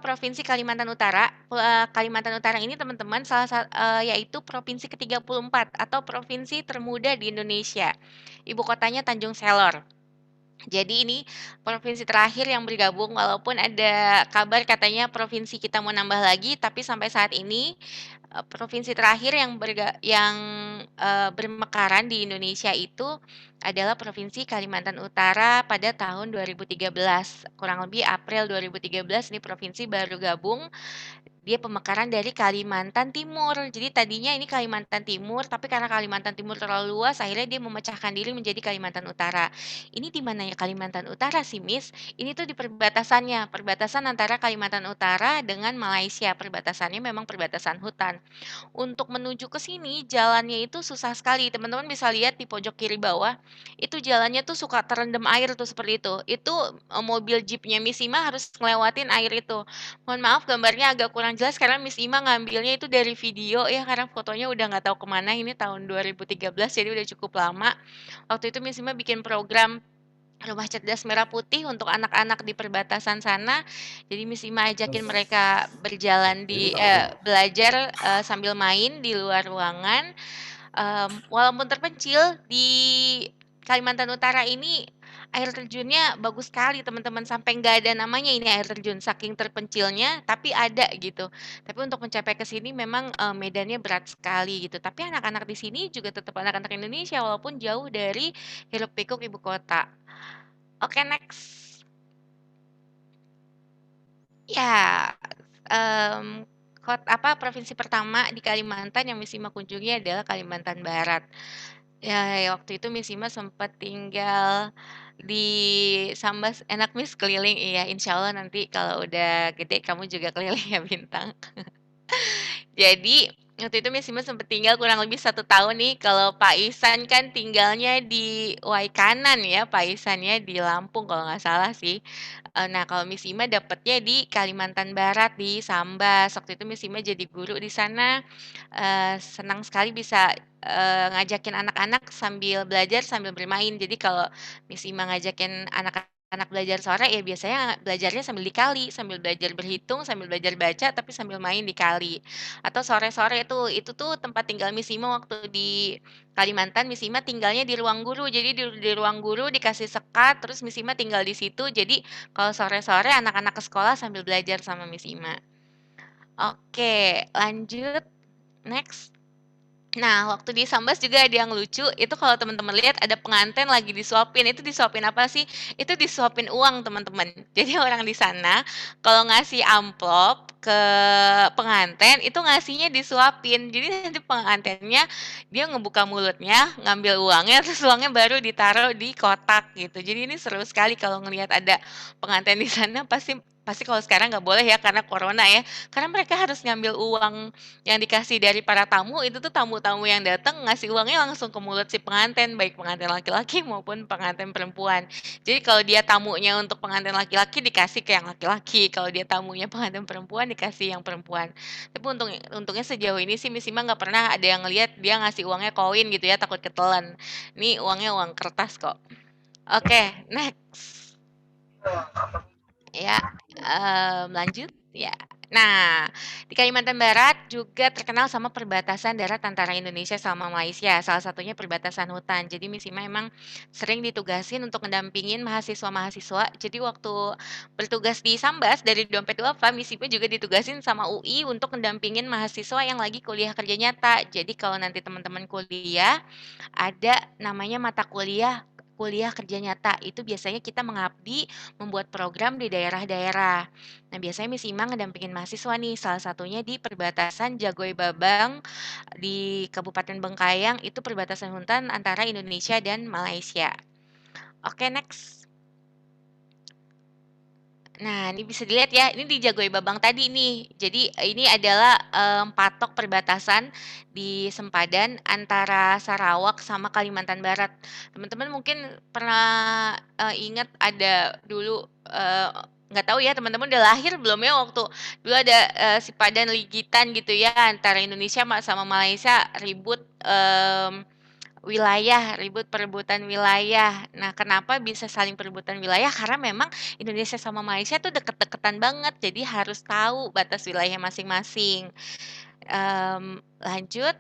Provinsi Kalimantan Utara. Kalimantan Utara ini teman-teman yaitu provinsi ke-34 atau provinsi termuda di Indonesia. Ibu kotanya Tanjung Selor. Jadi ini provinsi terakhir yang bergabung, walaupun ada kabar katanya provinsi kita mau nambah lagi, tapi sampai saat ini provinsi terakhir yang bermekaran di Indonesia itu adalah Provinsi Kalimantan Utara pada tahun 2013. Kurang lebih April 2013 ini provinsi baru gabung dia pemekaran dari Kalimantan Timur. Jadi tadinya ini Kalimantan Timur, tapi karena Kalimantan Timur terlalu luas, akhirnya dia memecahkan diri menjadi Kalimantan Utara. Ini di mananya Kalimantan Utara sih, Miss? Ini tuh di perbatasannya, perbatasan antara Kalimantan Utara dengan Malaysia. Perbatasannya memang perbatasan hutan. Untuk menuju ke sini, jalannya itu susah sekali. Teman-teman bisa lihat di pojok kiri bawah, itu jalannya tuh suka terendam air tuh seperti itu. Itu mobil jeepnya Miss Ima harus ngelewatin air itu. Mohon maaf gambarnya agak kurang jelas karena Miss Ima ngambilnya itu dari video ya, karena fotonya udah nggak tahu kemana, ini tahun 2013 jadi udah cukup lama. Waktu itu Miss Ima bikin program Rumah Cerdas Merah Putih untuk anak-anak di perbatasan sana. Jadi Miss Ima ajakin mereka berjalan belajar sambil main di luar ruangan. Walaupun terpencil di Kalimantan Utara ini air terjunnya bagus sekali teman-teman, sampai nggak ada namanya ini air terjun saking terpencilnya, tapi ada gitu. Tapi untuk mencapai ke sini memang medannya berat sekali gitu. Tapi anak-anak di sini juga tetap anak-anak Indonesia walaupun jauh dari hiruk pikuk ibu kota. Oke, next. Ya, provinsi pertama di Kalimantan yang Miss Ima kunjungi adalah Kalimantan Barat. Ya, waktu itu Miss Ima sempat tinggal di Sambas. Enak Miss keliling, iya. Insya Allah nanti kalau udah gede kamu juga keliling ya Bintang. Jadi waktu itu Miss Ima sempat tinggal kurang lebih 1 tahun nih. Kalau Pak Ihsan kan tinggalnya di Waikanan ya, Pak Ihsannya di Lampung kalau nggak salah sih. Nah kalau Miss Ima dapetnya di Kalimantan Barat di Sambas. Waktu itu Miss Ima jadi guru di sana. Senang sekali bisa ngajakin anak-anak sambil belajar sambil bermain. Jadi kalau Miss Ima ngajakin anak-anak belajar sore ya biasanya belajarnya sambil di kali, sambil belajar berhitung, sambil belajar baca tapi sambil main di kali. Atau sore-sore itu tuh tempat tinggal Miss Ima waktu di Kalimantan. Miss Ima tinggalnya di ruang guru. Jadi di ruang guru dikasih sekat terus Miss Ima tinggal di situ. Jadi kalau sore-sore anak-anak ke sekolah sambil belajar sama Miss Ima. Oke, lanjut. Next. Nah, waktu di Sambas juga ada yang lucu, itu kalau teman-teman lihat ada pengantin lagi disuapin, itu disuapin apa sih? Itu disuapin uang, teman-teman. Jadi orang di sana kalau ngasih amplop ke pengantin, itu ngasihnya disuapin. Jadi nanti pengantinnya dia ngebuka mulutnya, ngambil uangnya, terus uangnya baru ditaruh di kotak gitu. Jadi ini seru sekali kalau ngelihat ada pengantin di sana, pasti kalau sekarang nggak boleh ya karena corona ya. Karena mereka harus ngambil uang yang dikasih dari para tamu, itu tuh tamu-tamu yang datang ngasih uangnya langsung ke mulut si pengantin, baik pengantin laki-laki maupun pengantin perempuan. Jadi kalau dia tamunya untuk pengantin laki-laki dikasih ke yang laki-laki, kalau dia tamunya pengantin perempuan dikasih yang perempuan. Tapi untungnya sejauh ini sih Miss Ima nggak pernah ada yang lihat dia ngasih uangnya koin gitu ya, takut ketelan. Ini uangnya uang kertas kok. Oke, next. Ya, lanjut ya. Nah, di Kalimantan Barat juga terkenal sama perbatasan darat antara Indonesia sama Malaysia. Salah satunya perbatasan hutan. Jadi Miss Ima emang sering ditugasin untuk mendampingin mahasiswa-mahasiswa. Jadi waktu bertugas di Sambas dari Dompet Duafa, Miss Ima juga ditugasin sama UI untuk mendampingin mahasiswa yang lagi kuliah kerja nyata. Jadi kalau nanti teman-teman kuliah, ada namanya mata kuliah kerja nyata. Itu biasanya kita mengabdi membuat program di daerah-daerah. Nah, biasanya Miss Ima ngedampingin mahasiswa nih, salah satunya di perbatasan Jagoy Babang di Kabupaten Bengkayang, itu perbatasan hutan antara Indonesia dan Malaysia. Oke, next. Nah, ini bisa dilihat ya, ini di Jagoy Babang tadi nih. Jadi ini adalah patok perbatasan di sempadan antara Sarawak sama Kalimantan Barat. Teman-teman mungkin pernah ingat ada dulu nggak tahu ya teman-teman udah lahir belum ya waktu dulu ada sipadan ligitan gitu ya antara Indonesia sama Malaysia ribut ribut perebutan wilayah. Nah, kenapa bisa saling perebutan wilayah? Karena memang Indonesia sama Malaysia tuh deket-deketan banget, jadi harus tahu batas wilayah masing-masing. Lanjut.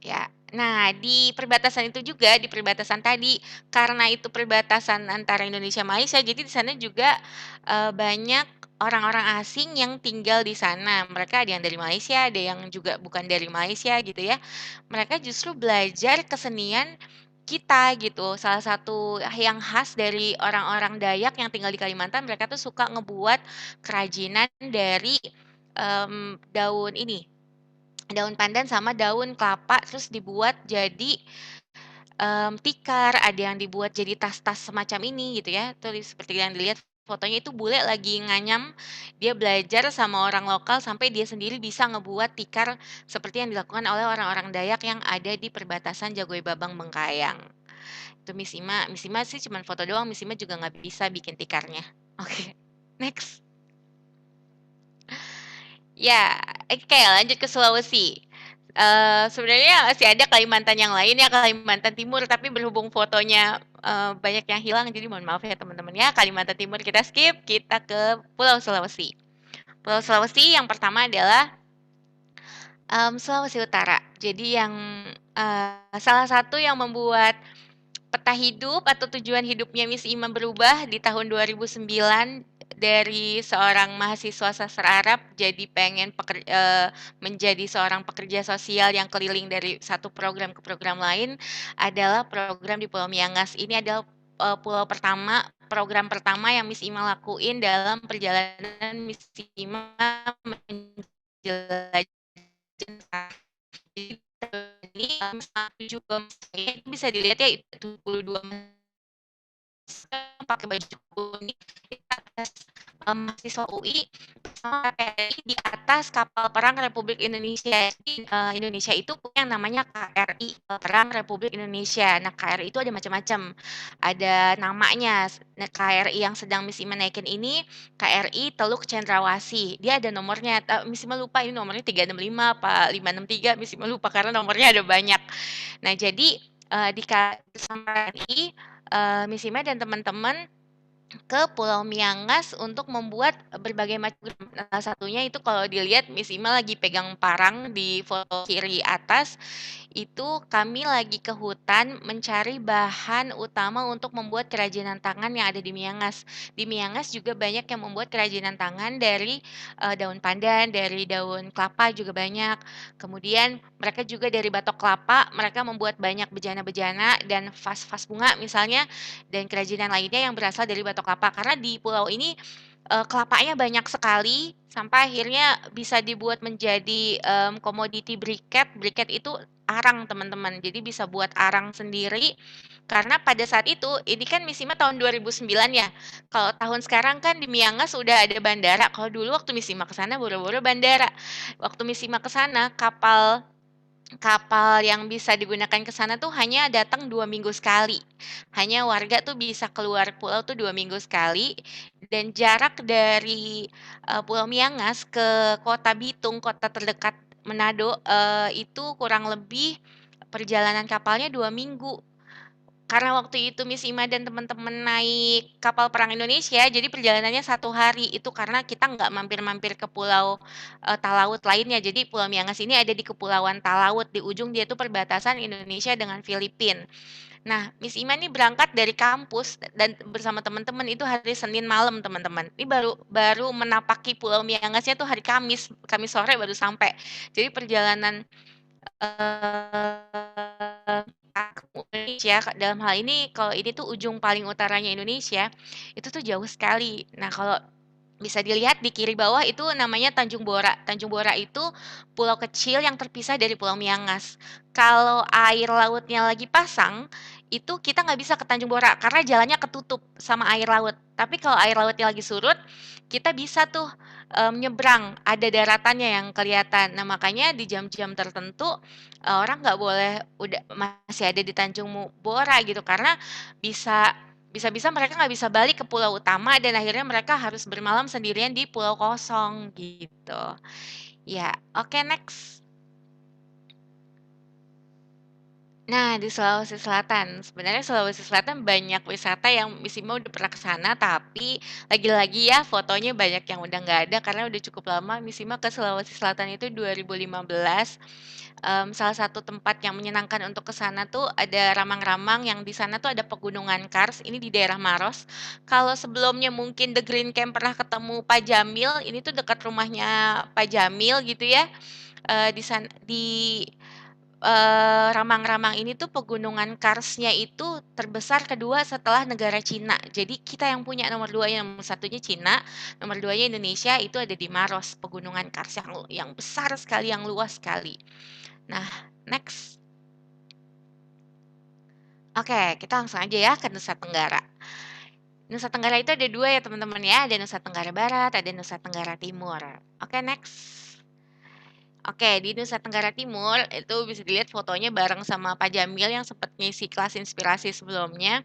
Ya, nah di perbatasan itu juga, di perbatasan tadi, karena itu perbatasan antara Indonesia Malaysia, jadi di sana juga banyak orang-orang asing yang tinggal di sana. Mereka ada yang dari Malaysia, ada yang juga bukan dari Malaysia gitu ya. Mereka justru belajar kesenian kita gitu. Salah satu yang khas dari orang-orang Dayak yang tinggal di Kalimantan, mereka tuh suka ngebuat kerajinan dari daun ini, daun pandan sama daun kelapa, terus dibuat jadi tikar, ada yang dibuat jadi tas-tas semacam ini gitu ya. Tulis seperti yang dilihat fotonya itu bule lagi nganyam, dia belajar sama orang lokal sampai dia sendiri bisa ngebuat tikar seperti yang dilakukan oleh orang-orang Dayak yang ada di perbatasan Jagoy Babang Bengkayang. Itu Miss Ima sih cuman foto doang, Miss Ima juga nggak bisa bikin tikarnya. Oke, next. Ya, oke lanjut ke Sulawesi. Sebenarnya masih ada Kalimantan yang lain ya, Kalimantan Timur, tapi berhubung fotonya banyak yang hilang, jadi mohon maaf ya teman-teman ya. Kalimantan Timur kita skip, kita ke Pulau Sulawesi. Pulau Sulawesi yang pertama adalah Sulawesi Utara. Jadi yang salah satu yang membuat peta hidup atau tujuan hidupnya Miss Ima berubah di tahun 2009 dari seorang mahasiswa sastra Arab jadi pengen menjadi seorang pekerja sosial yang keliling dari satu program ke program lain adalah program di Pulau Miangas. Ini adalah program pertama yang Miss Ima lakuin dalam perjalanan Miss Ima menjelajah. Ini juga itu bisa dilihat ya 22 pakai baju kuning mahasiswa UI sama KRI di atas kapal perang Republik Indonesia. Indonesia itu punya yang namanya KRI, Perang Republik Indonesia. Nah, KRI itu ada macam-macam. Ada namanya. Nah, KRI yang sedang Miss Ima naikin ini KRI Teluk Cendrawasih. Dia ada nomornya. Miss Ima lupa ini nomornya 365 apa 563. Miss Ima lupa karena nomornya ada banyak. Nah, jadi di KRI Miss Ima dan teman-teman ke Pulau Miangas untuk membuat berbagai macam. Salah satunya itu kalau dilihat Miss Ima lagi pegang parang di foto kiri atas, itu kami lagi ke hutan mencari bahan utama untuk membuat kerajinan tangan yang ada di Miangas. Di Miangas juga banyak yang membuat kerajinan tangan dari daun pandan, dari daun kelapa juga banyak. Kemudian mereka juga dari batok kelapa, mereka membuat banyak bejana-bejana dan vas-vas bunga misalnya, dan kerajinan lainnya yang berasal dari batok kelapa. Karena di pulau ini kelapanya banyak sekali sampai akhirnya bisa dibuat menjadi komoditi briket. Briket itu arang teman-teman. Jadi bisa buat arang sendiri. Karena pada saat itu, ini kan Miss Ima tahun 2009 ya. Kalau tahun sekarang kan di Miangas sudah ada bandara. Kalau dulu waktu Miss Ima ke sana boro-boro bandara. Waktu Miss Ima ke sana kapal yang bisa digunakan ke sana tuh hanya datang 2 minggu sekali. Hanya warga tuh bisa keluar pulau tuh 2 minggu sekali, dan jarak dari Pulau Miangas ke Kota Bitung, kota terdekat Manado, itu kurang lebih perjalanan kapalnya 2 minggu. Karena waktu itu Miss Ima dan teman-teman naik kapal perang Indonesia, jadi perjalanannya 1 hari. Itu karena kita nggak mampir-mampir ke pulau Talaut lainnya. Jadi Pulau Miangas ini ada di Kepulauan Talaut, di ujung dia tuh perbatasan Indonesia dengan Filipina. Nah, Miss Ima nih berangkat dari kampus dan bersama teman-teman itu hari Senin malam, teman-teman. Ini baru menapaki Pulau Miangasnya tuh hari Kamis sore baru sampai. Jadi perjalanan Indonesia dalam hal ini, kalau ini tuh ujung paling utaranya Indonesia, itu tuh jauh sekali. Nah, kalau bisa dilihat di kiri bawah itu namanya Tanjung Bora. Tanjung Bora itu pulau kecil yang terpisah dari Pulau Miangas. Kalau air lautnya lagi pasang, itu kita nggak bisa ke Tanjung Bora karena jalannya ketutup sama air laut. Tapi kalau air lautnya lagi surut, kita bisa tuh nyebrang, ada daratannya yang kelihatan. Nah, makanya di jam-jam tertentu orang nggak boleh masih ada di Tanjung Bora gitu karena bisa-bisa mereka nggak bisa balik ke pulau utama dan akhirnya mereka harus bermalam sendirian di pulau kosong gitu. Ya, oke, next. Nah, di Sulawesi Selatan. Sebenarnya Sulawesi Selatan banyak wisata yang Miss Ima udah pernah ke sana, tapi lagi-lagi ya fotonya banyak yang udah nggak ada karena udah cukup lama. Miss Ima ke Sulawesi Selatan itu 2015. Salah satu tempat yang menyenangkan untuk ke sana tuh ada Ramang-Ramang, yang di sana tuh ada pegunungan Kars, ini di daerah Maros. Kalau sebelumnya mungkin The Green Camp pernah ketemu Pak Jamil, ini tuh dekat rumahnya Pak Jamil gitu ya. Di Ramang-Ramang ini tuh pegunungan Karsnya itu terbesar kedua setelah negara Cina. Jadi kita yang punya nomor 2, yang nomor satunya Cina, nomor 2-nya Indonesia itu ada di Maros, pegunungan Kars yang besar sekali, yang luas sekali. Nah, next. Oke, kita langsung aja ya ke Nusa Tenggara. Nusa Tenggara itu ada 2 ya teman-teman ya, ada Nusa Tenggara Barat, ada Nusa Tenggara Timur. Oke, next. Oke, di Nusa Tenggara Timur itu bisa dilihat fotonya bareng sama Pak Jamil yang sempat ngisi kelas inspirasi sebelumnya.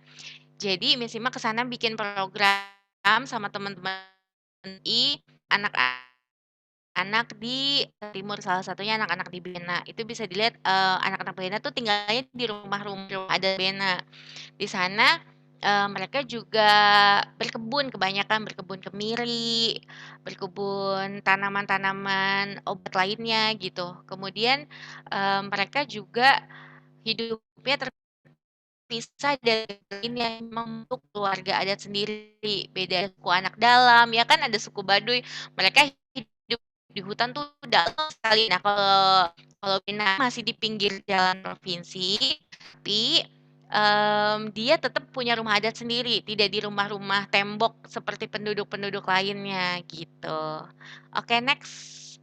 Jadi Miss Ima ke sana bikin program sama teman-teman anak-anak di timur, salah satunya anak-anak di Bena. Itu bisa dilihat anak-anak Bena tuh tinggalnya di rumah-rumah ada Bena. Di sana mereka juga berkebun, kebanyakan berkebun kemiri, berkebun tanaman-tanaman obat lainnya gitu. Kemudian mereka juga hidupnya terpisah dari lainnya, membentuk keluarga adat sendiri. Beda suku anak dalam, ya kan ada suku Baduy, mereka hidup di hutan tuh dalam sekali. Nah, kalau Bina masih di pinggir jalan provinsi, tapi dia tetap punya rumah adat sendiri, tidak di rumah-rumah tembok seperti penduduk-penduduk lainnya gitu. Oke, next.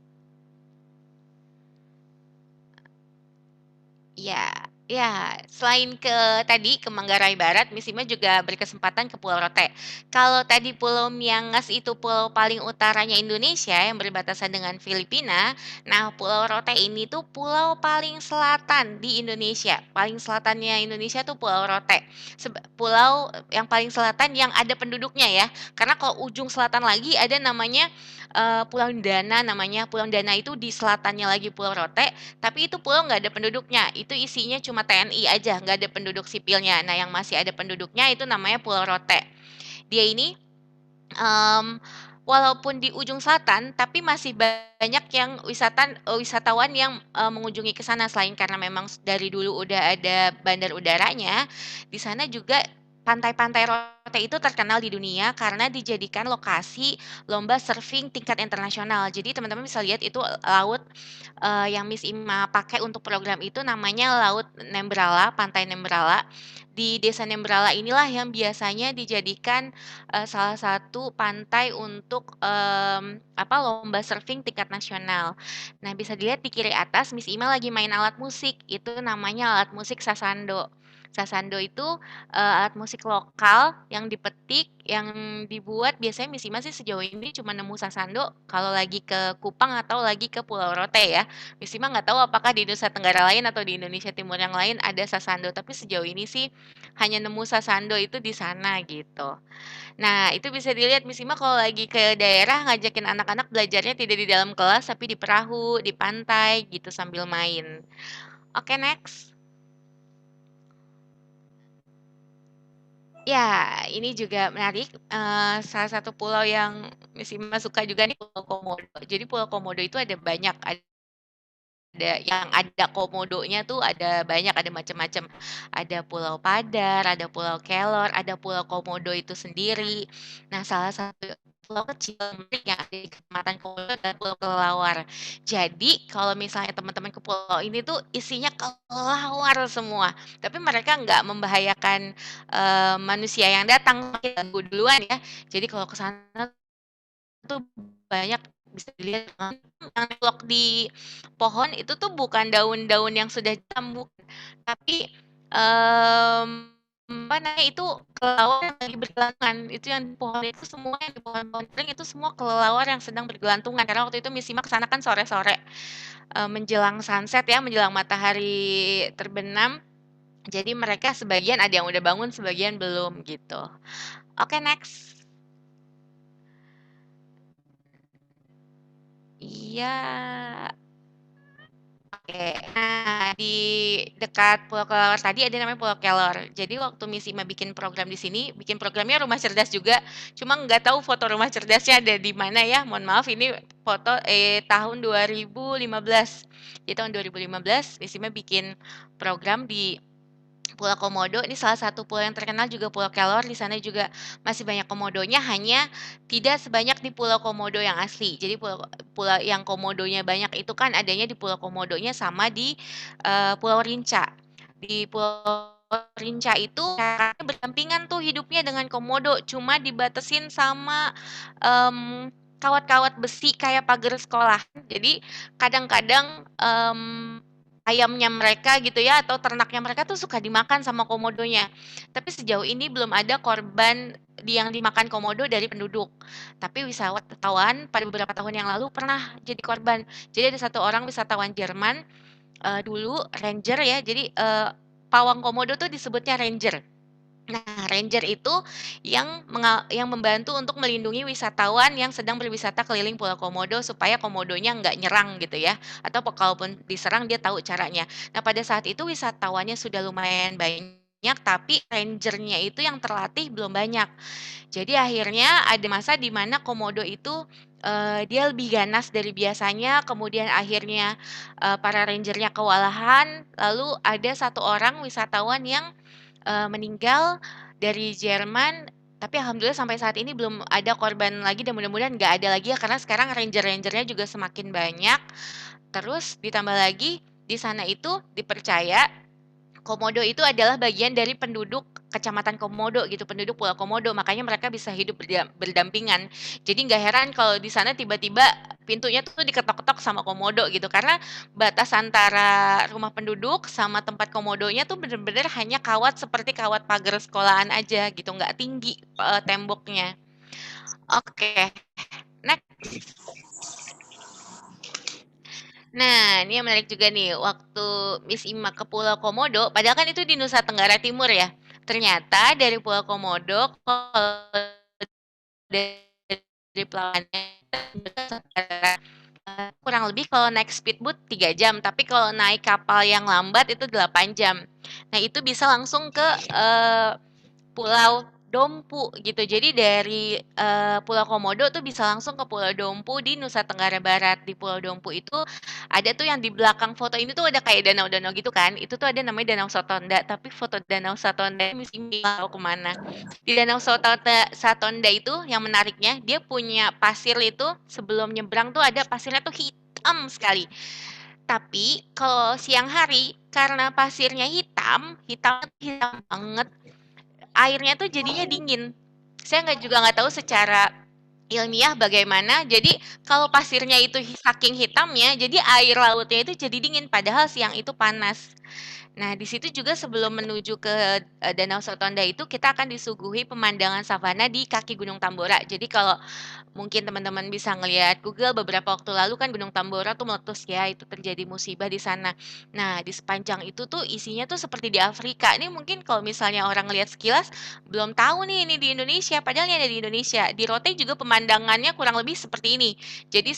Ya, selain tadi ke Manggarai Barat, Miss Ima juga berkesempatan ke Pulau Rote. Kalau tadi Pulau Miangas itu pulau paling utaranya Indonesia yang berbatasan dengan Filipina, nah Pulau Rote ini tuh pulau paling selatan di Indonesia. Paling selatannya Indonesia tuh Pulau Rote. Pulau yang paling selatan yang ada penduduknya ya. Karena kalau ujung selatan lagi ada namanya Pulau Dana namanya. Pulau Dana itu di selatannya lagi Pulau Rote, tapi itu pulau nggak ada penduduknya. Itu isinya cuma TNI aja, nggak ada penduduk sipilnya. Nah, yang masih ada penduduknya itu namanya Pulau Rote. Dia ini walaupun di ujung selatan, tapi masih banyak yang wisatawan yang mengunjungi ke sana. Selain karena memang dari dulu udah ada bandar udaranya, di sana juga pantai-pantai Rote itu terkenal di dunia karena dijadikan lokasi lomba surfing tingkat internasional. Jadi teman-teman bisa lihat itu laut yang Miss Ima pakai untuk program itu namanya Laut Nembrala, Pantai Nembrala. Di Desa Nembrala inilah yang biasanya dijadikan salah satu pantai untuk lomba surfing tingkat nasional. Nah, bisa dilihat di kiri atas Miss Ima lagi main alat musik. Itu namanya alat musik sasando. Sasando itu alat musik lokal yang dipetik, yang dibuat biasanya Miss Ima sih sejauh ini cuma nemu sasando kalau lagi ke Kupang atau lagi ke Pulau Rote ya. Miss Ima nggak tahu apakah di Nusa Tenggara lain atau di Indonesia Timur yang lain ada sasando, tapi sejauh ini sih hanya nemu sasando itu di sana gitu. Nah, itu bisa dilihat Miss Ima kalau lagi ke daerah ngajakin anak-anak belajarnya tidak di dalam kelas tapi di perahu, di pantai gitu sambil main. Oke, next. Ya, ini juga menarik. Salah satu pulau yang Miss Ima suka juga nih Pulau Komodo. Jadi Pulau Komodo itu ada banyak, yang ada komodonya tuh ada banyak, ada macam-macam. Ada Pulau Padar, ada Pulau Kelor, ada Pulau Komodo itu sendiri. Nah, salah satu pulau kecil yang ada di Kecamatan Komodo adalah Pulau Kelelawar. Jadi, kalau misalnya teman-teman ke pulau ini tuh isinya kelelawar semua. Tapi mereka nggak membahayakan manusia yang datang, ganggu duluan ya. Jadi kalau ke sana tuh banyak bisa dilihat yang neglok di pohon itu tuh bukan daun-daun yang sudah jambuk, tapi itu kelelawar yang lagi bergelantungan. Itu yang di pohon itu semua, yang di pohon-pohon kering itu semua kelelawar yang sedang bergelantungan. Karena waktu itu Miss Ima kesana kan sore-sore menjelang sunset ya, menjelang matahari terbenam. Jadi mereka sebagian ada yang udah bangun, sebagian belum gitu. Oke, next. Iya. Oke. Nah, di dekat Pulau Kelor tadi ada namanya Pulau Kelor. Jadi waktu Miss Ima bikin program di sini, bikin programnya rumah cerdas juga. Cuma nggak tahu foto rumah cerdasnya ada di mana ya. Mohon maaf, ini foto tahun 2015. Di tahun 2015, Miss Ima bikin program di Pulau Komodo. Ini salah satu pulau yang terkenal juga Pulau Kelor. Di sana juga masih banyak komodonya, hanya tidak sebanyak di Pulau Komodo yang asli. Jadi pulau yang komodonya banyak itu kan adanya di Pulau Komodonya sama di Pulau Rinca. Di Pulau Rinca itu caranya berdampingan tuh hidupnya dengan komodo, cuma dibatasin sama kawat-kawat besi kayak pagar sekolah. Jadi kadang-kadang ayamnya mereka gitu ya atau ternaknya mereka tuh suka dimakan sama komodonya. Tapi sejauh ini belum ada korban yang dimakan komodo dari penduduk. Tapi wisatawan pada beberapa tahun yang lalu pernah jadi korban. Jadi ada satu orang wisatawan Jerman dulu ranger ya. Jadi pawang komodo tuh disebutnya ranger. Nah, ranger itu yang membantu untuk melindungi wisatawan yang sedang berwisata keliling Pulau Komodo supaya komodonya nggak nyerang gitu ya. Atau kalaupun diserang dia tahu caranya. Nah, pada saat itu wisatawannya sudah lumayan banyak, tapi rangernya itu yang terlatih belum banyak. Jadi akhirnya ada masa di mana komodo itu dia lebih ganas dari biasanya, kemudian akhirnya para rangernya kewalahan, lalu ada satu orang wisatawan yang meninggal dari Jerman, tapi alhamdulillah sampai saat ini belum ada korban lagi dan mudah-mudahan nggak ada lagi ya karena sekarang ranger-rangernya juga semakin banyak. Terus ditambah lagi di sana itu dipercaya Komodo itu adalah bagian dari penduduk Kecamatan Komodo gitu, penduduk Pulau Komodo, makanya mereka bisa hidup berdampingan. Jadi nggak heran kalau di sana tiba-tiba pintunya tuh diketok-ketok sama komodo gitu, karena batas antara rumah penduduk sama tempat komodonya tuh bener-bener hanya kawat seperti kawat pagar sekolahan aja gitu, nggak tinggi temboknya. Oke, next. Nah, ini yang menarik juga nih, waktu Miss Ima ke Pulau Komodo, padahal kan itu di Nusa Tenggara Timur ya. Ternyata dari Pulau Komodo, kalau dari pelabuhannya kurang lebih kalau naik speedboat 3 jam, tapi kalau naik kapal yang lambat itu 8 jam. Nah, itu bisa langsung ke Pulau Dompu gitu. Jadi dari Pulau Komodo tuh bisa langsung ke Pulau Dompu di Nusa Tenggara Barat. Di Pulau Dompu itu ada tuh yang di belakang foto ini tuh ada kayak danau-danau gitu kan. Itu tuh ada namanya Danau Satonda, tapi foto Danau Satonda mesti tahu kemana. Di Danau Satonda itu yang menariknya dia punya pasir itu sebelum nyebrang tuh ada pasirnya tuh hitam sekali. Tapi kalau siang hari karena pasirnya hitam banget, airnya tuh jadinya dingin. Saya nggak tahu secara ilmiah bagaimana. Jadi kalau pasirnya itu saking hitamnya, jadi air lautnya itu jadi dingin, padahal siang itu panas. Nah, di situ juga sebelum menuju ke Danau Satonda itu kita akan disuguhi pemandangan savana di kaki Gunung Tambora. Jadi kalau mungkin teman-teman bisa ngelihat Google beberapa waktu lalu kan Gunung Tambora tuh meletus ya, itu terjadi musibah di sana. Nah, di sepanjang itu tuh isinya tuh seperti di Afrika. Ini mungkin kalau misalnya orang lihat sekilas belum tahu nih ini di Indonesia, padahal ini ada di Indonesia. Di Rote juga pemandangannya kurang lebih seperti ini. Jadi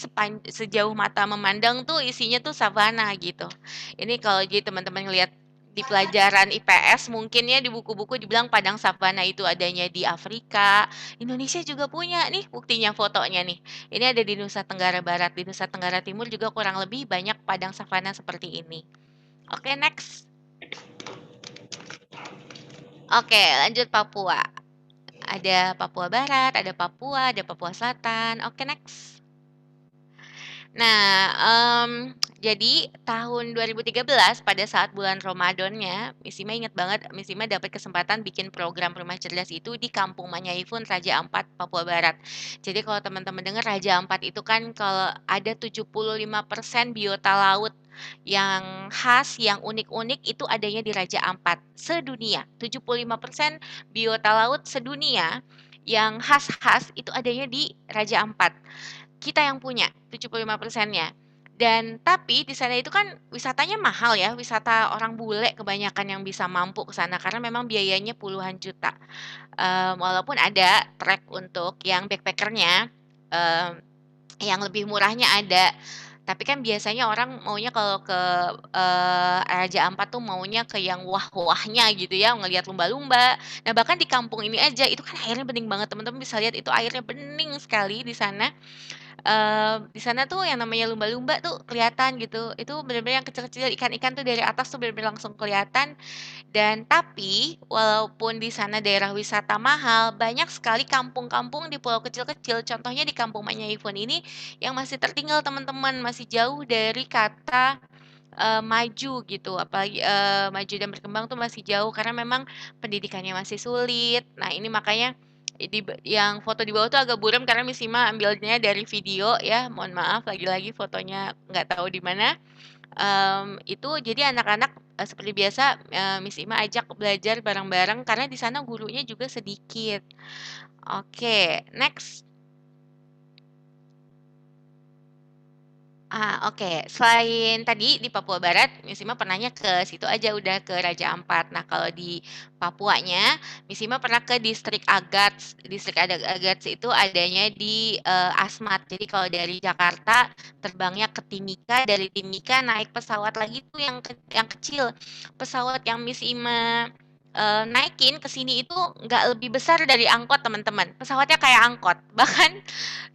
sejauh mata memandang tuh isinya tuh savana gitu. Ini kalau jadi teman-teman ngelihat di pelajaran IPS mungkin ya di buku-buku dibilang padang savana itu adanya di Afrika. Indonesia juga punya nih buktinya fotonya nih. Ini ada di Nusa Tenggara Barat, di Nusa Tenggara Timur juga kurang lebih banyak padang savana seperti ini. Oke, next. Oke, lanjut Papua. Ada Papua Barat, ada Papua Selatan. Oke, next. Nah, jadi tahun 2013 pada saat bulan Ramadannya, Miss Ima ingat banget, Miss Ima dapat kesempatan bikin program Rumah Cerdas itu di Kampung Manyaifun, Raja Ampat, Papua Barat. Jadi kalau teman-teman dengar Raja Ampat itu kan kalau ada 75% biota laut yang khas, yang unik-unik itu adanya di Raja Ampat sedunia. 75% biota laut sedunia yang khas-khas itu adanya di Raja Ampat. Kita yang punya 75%-nya. Dan tapi di sana itu kan wisatanya mahal ya, wisata orang bule kebanyakan yang bisa mampu ke sana karena memang biayanya puluhan juta. Walaupun ada trek untuk yang backpackernya, yang lebih murahnya ada. Tapi kan biasanya orang maunya kalau ke Raja Ampat tuh maunya ke yang wah-wahnya gitu ya, ngelihat lumba-lumba. Nah bahkan di kampung ini aja itu kan airnya bening banget, teman-teman bisa lihat itu airnya bening sekali di sana. di sana tuh yang namanya lumba-lumba tuh kelihatan gitu. Itu benar-benar yang kecil-kecil ikan-ikan tuh dari atas tuh benar-benar langsung kelihatan. Dan tapi walaupun di sana daerah wisata mahal, banyak sekali kampung-kampung di pulau kecil-kecil. Contohnya di Kampung Manya Ivon ini yang masih tertinggal teman-teman, masih jauh dari kata maju gitu. Apalagi maju dan berkembang tuh masih jauh karena memang pendidikannya masih sulit. Nah, ini makanya yang foto di bawah tuh agak buram karena Miss Ima ambilnya dari video ya. Mohon maaf lagi-lagi fotonya nggak tahu di mana. Itu jadi anak-anak seperti biasa Miss Ima ajak belajar bareng-bareng karena di sana gurunya juga sedikit. Oke, next. Oke. Selain tadi di Papua Barat, Miss Ima pernahnya ke situ aja, udah ke Raja Ampat. Nah, kalau di Papuanya, Miss Ima pernah ke Distrik Agats. Distrik Agats itu adanya di Asmat. Jadi kalau dari Jakarta terbangnya ke Timika, dari Timika naik pesawat lagi tuh yang kecil. Pesawat yang Miss Ima naikin ke sini itu nggak lebih besar dari angkot, teman-teman. Pesawatnya kayak angkot. Bahkan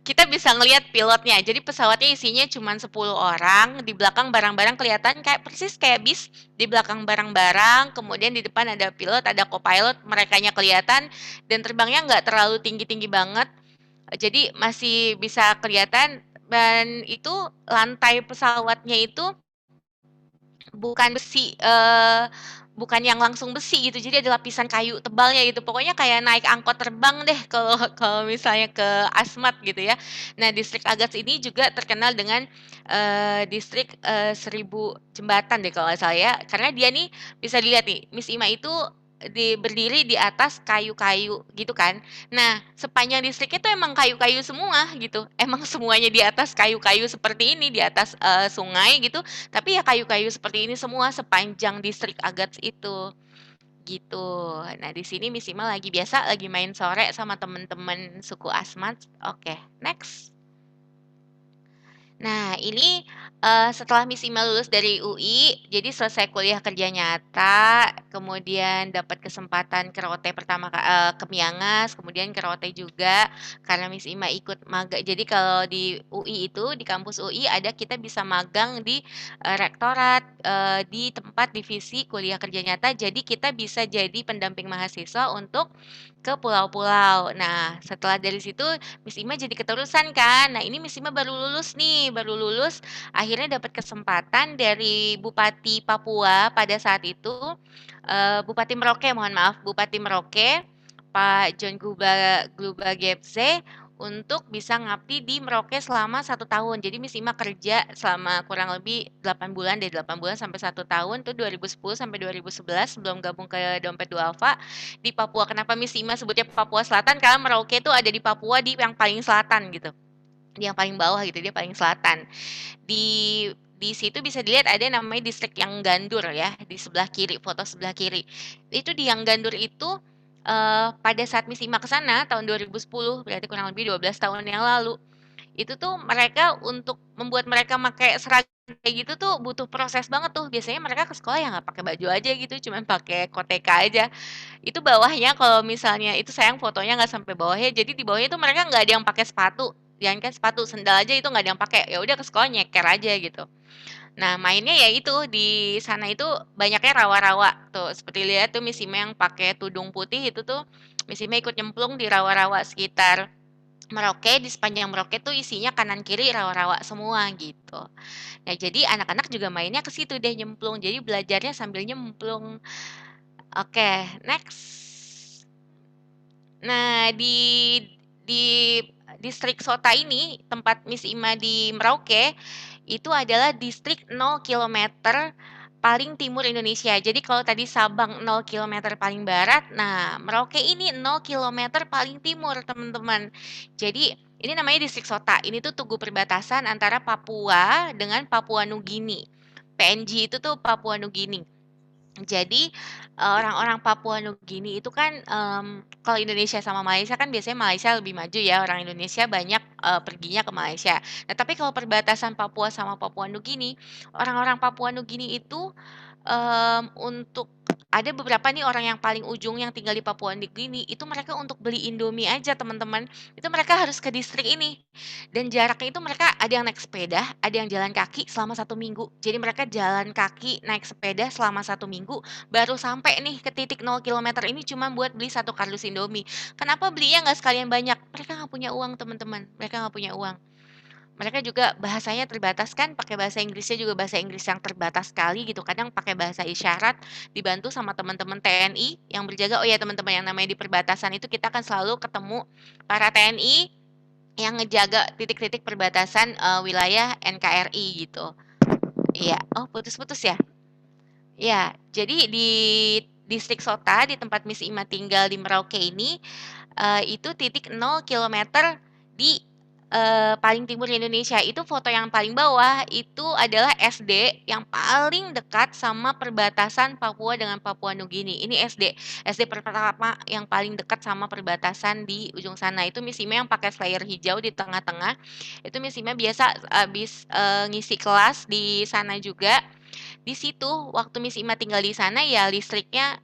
kita bisa ngelihat pilotnya. Jadi pesawatnya isinya cuma 10 orang, di belakang barang-barang kelihatan kayak persis kayak bis, di belakang barang-barang, kemudian di depan ada pilot, ada co-pilot, merekanya kelihatan dan terbangnya nggak terlalu tinggi-tinggi banget. Jadi masih bisa kelihatan dan itu lantai pesawatnya itu bukan besi bukan yang langsung besi gitu. Jadi ada lapisan kayu tebalnya gitu. Pokoknya kayak naik angkot terbang deh kalau kalau misalnya ke Asmat gitu ya. Nah, distrik Agats ini juga terkenal dengan distrik 1000 jembatan deh kalau nggak salah ya. Karena dia nih bisa dilihat nih, Miss Ima itu berdiri di atas kayu-kayu gitu kan. Nah, sepanjang distriknya tuh emang kayu-kayu semua gitu. Emang semuanya di atas kayu-kayu seperti ini, di atas sungai gitu. Tapi ya kayu-kayu seperti ini semua sepanjang distrik Agats itu. Gitu. Nah, di sini Miss Ima lagi main sore sama temen-temen suku Asmat. Oke, next. Nah, ini setelah Miss Ima lulus dari UI, jadi selesai kuliah kerja nyata, kemudian dapat kesempatan ke Rote pertama ke Miangas, kemudian ke Rote juga karena Miss Ima ikut magang. Jadi kalau di UI itu di kampus UI ada kita bisa magang di rektorat di tempat divisi kuliah kerja nyata. Jadi kita bisa jadi pendamping mahasiswa untuk ke pulau-pulau. Nah, setelah dari situ Miss Ima jadi keterusan kan. Nah, ini Miss Ima baru lulus nih, baru lulus akhirnya dapat kesempatan dari Bupati Papua pada saat itu, Bupati Merauke, mohon maaf, Bupati Merauke, Pak John Gluba Gebze untuk bisa ngabdi di Merauke selama 1 tahun. Jadi Miss Ima kerja selama kurang lebih 8 bulan, dari 8 bulan sampai 1 tahun, tuh 2010 sampai 2011 sebelum gabung ke Dompet Duafa di Papua. Kenapa Miss Ima sebutnya Papua Selatan? Karena Merauke itu ada di Papua di yang paling selatan gitu. Di yang paling bawah gitu, dia paling selatan. Di situ bisa dilihat ada namanya distrik yang Gandur ya, di sebelah kiri, foto sebelah kiri. Itu di yang Gandur itu pada saat Miss Ima ke sana tahun 2010, berarti kurang lebih 12 tahun yang lalu. Itu tuh mereka untuk membuat mereka pakai seragam kayak gitu tuh butuh proses banget tuh. Biasanya mereka ke sekolah ya nggak pakai baju aja gitu, cuman pakai koteka aja. Itu bawahnya kalau misalnya itu sayang fotonya nggak sampai bawahnya. Jadi di bawahnya tuh mereka nggak ada yang pakai sepatu. Jangan kan sepatu, sendal aja itu nggak ada yang pakai. Ya udah ke sekolah nyeker aja gitu. Nah, mainnya ya itu di sana itu banyaknya rawa-rawa tuh. Seperti lihat tuh Miss Ima yang pakai tudung putih itu tuh Miss Ima ikut nyemplung di rawa-rawa sekitar Merauke. Di sepanjang Merauke tuh isinya kanan kiri rawa-rawa semua gitu. Nah, jadi anak-anak juga mainnya ke situ deh nyemplung. Jadi belajarnya sambil nyemplung. Oke, next. Nah, di distrik Sota ini, tempat Miss Ima di Merauke, itu adalah distrik 0 kilometer paling timur Indonesia. Jadi kalau tadi Sabang 0 kilometer paling barat, nah Merauke ini 0 kilometer paling timur, teman-teman. Jadi ini namanya distrik Sota. Ini tuh tugu perbatasan antara Papua dengan Papua Nugini. PNG itu tuh Papua Nugini. Jadi, orang-orang Papua Nugini itu kan, kalau Indonesia sama Malaysia kan biasanya Malaysia lebih maju ya, orang Indonesia banyak, perginya ke Malaysia. Nah, tapi kalau perbatasan Papua sama Papua Nugini, orang-orang Papua Nugini itu, untuk ada beberapa nih orang yang paling ujung yang tinggal di Papua Nugini, itu mereka untuk beli Indomie aja teman-teman, itu mereka harus ke distrik ini. Dan jaraknya itu mereka ada yang naik sepeda, ada yang jalan kaki selama 1 minggu. Jadi mereka jalan kaki, naik sepeda selama 1 minggu, baru sampai nih ke titik 0 kilometer ini cuma buat beli 1 kardus Indomie. Kenapa belinya nggak sekalian banyak? Mereka nggak punya uang teman-teman, mereka nggak punya uang. Mereka juga bahasanya terbatas kan, pakai bahasa Inggrisnya juga bahasa Inggris yang terbatas sekali gitu, kadang pakai bahasa isyarat, dibantu sama teman-teman TNI yang berjaga. Oh ya teman-teman, yang namanya di perbatasan itu kita akan selalu ketemu para TNI yang ngejaga titik-titik perbatasan wilayah NKRI gitu. Iya, oh putus-putus ya? Ya, jadi di distrik Sota, di tempat Miss Ima tinggal di Merauke ini, itu titik 0 kilometer di paling timur Indonesia. Itu foto yang paling bawah, itu adalah SD yang paling dekat sama perbatasan Papua dengan Papua Nugini. Ini SD pertama yang paling dekat sama perbatasan di ujung sana. Itu Miss Ima yang pakai flyer hijau di tengah-tengah. Itu Miss Ima biasa habis ngisi kelas di sana juga. Di situ waktu Miss Ima tinggal di sana ya listriknya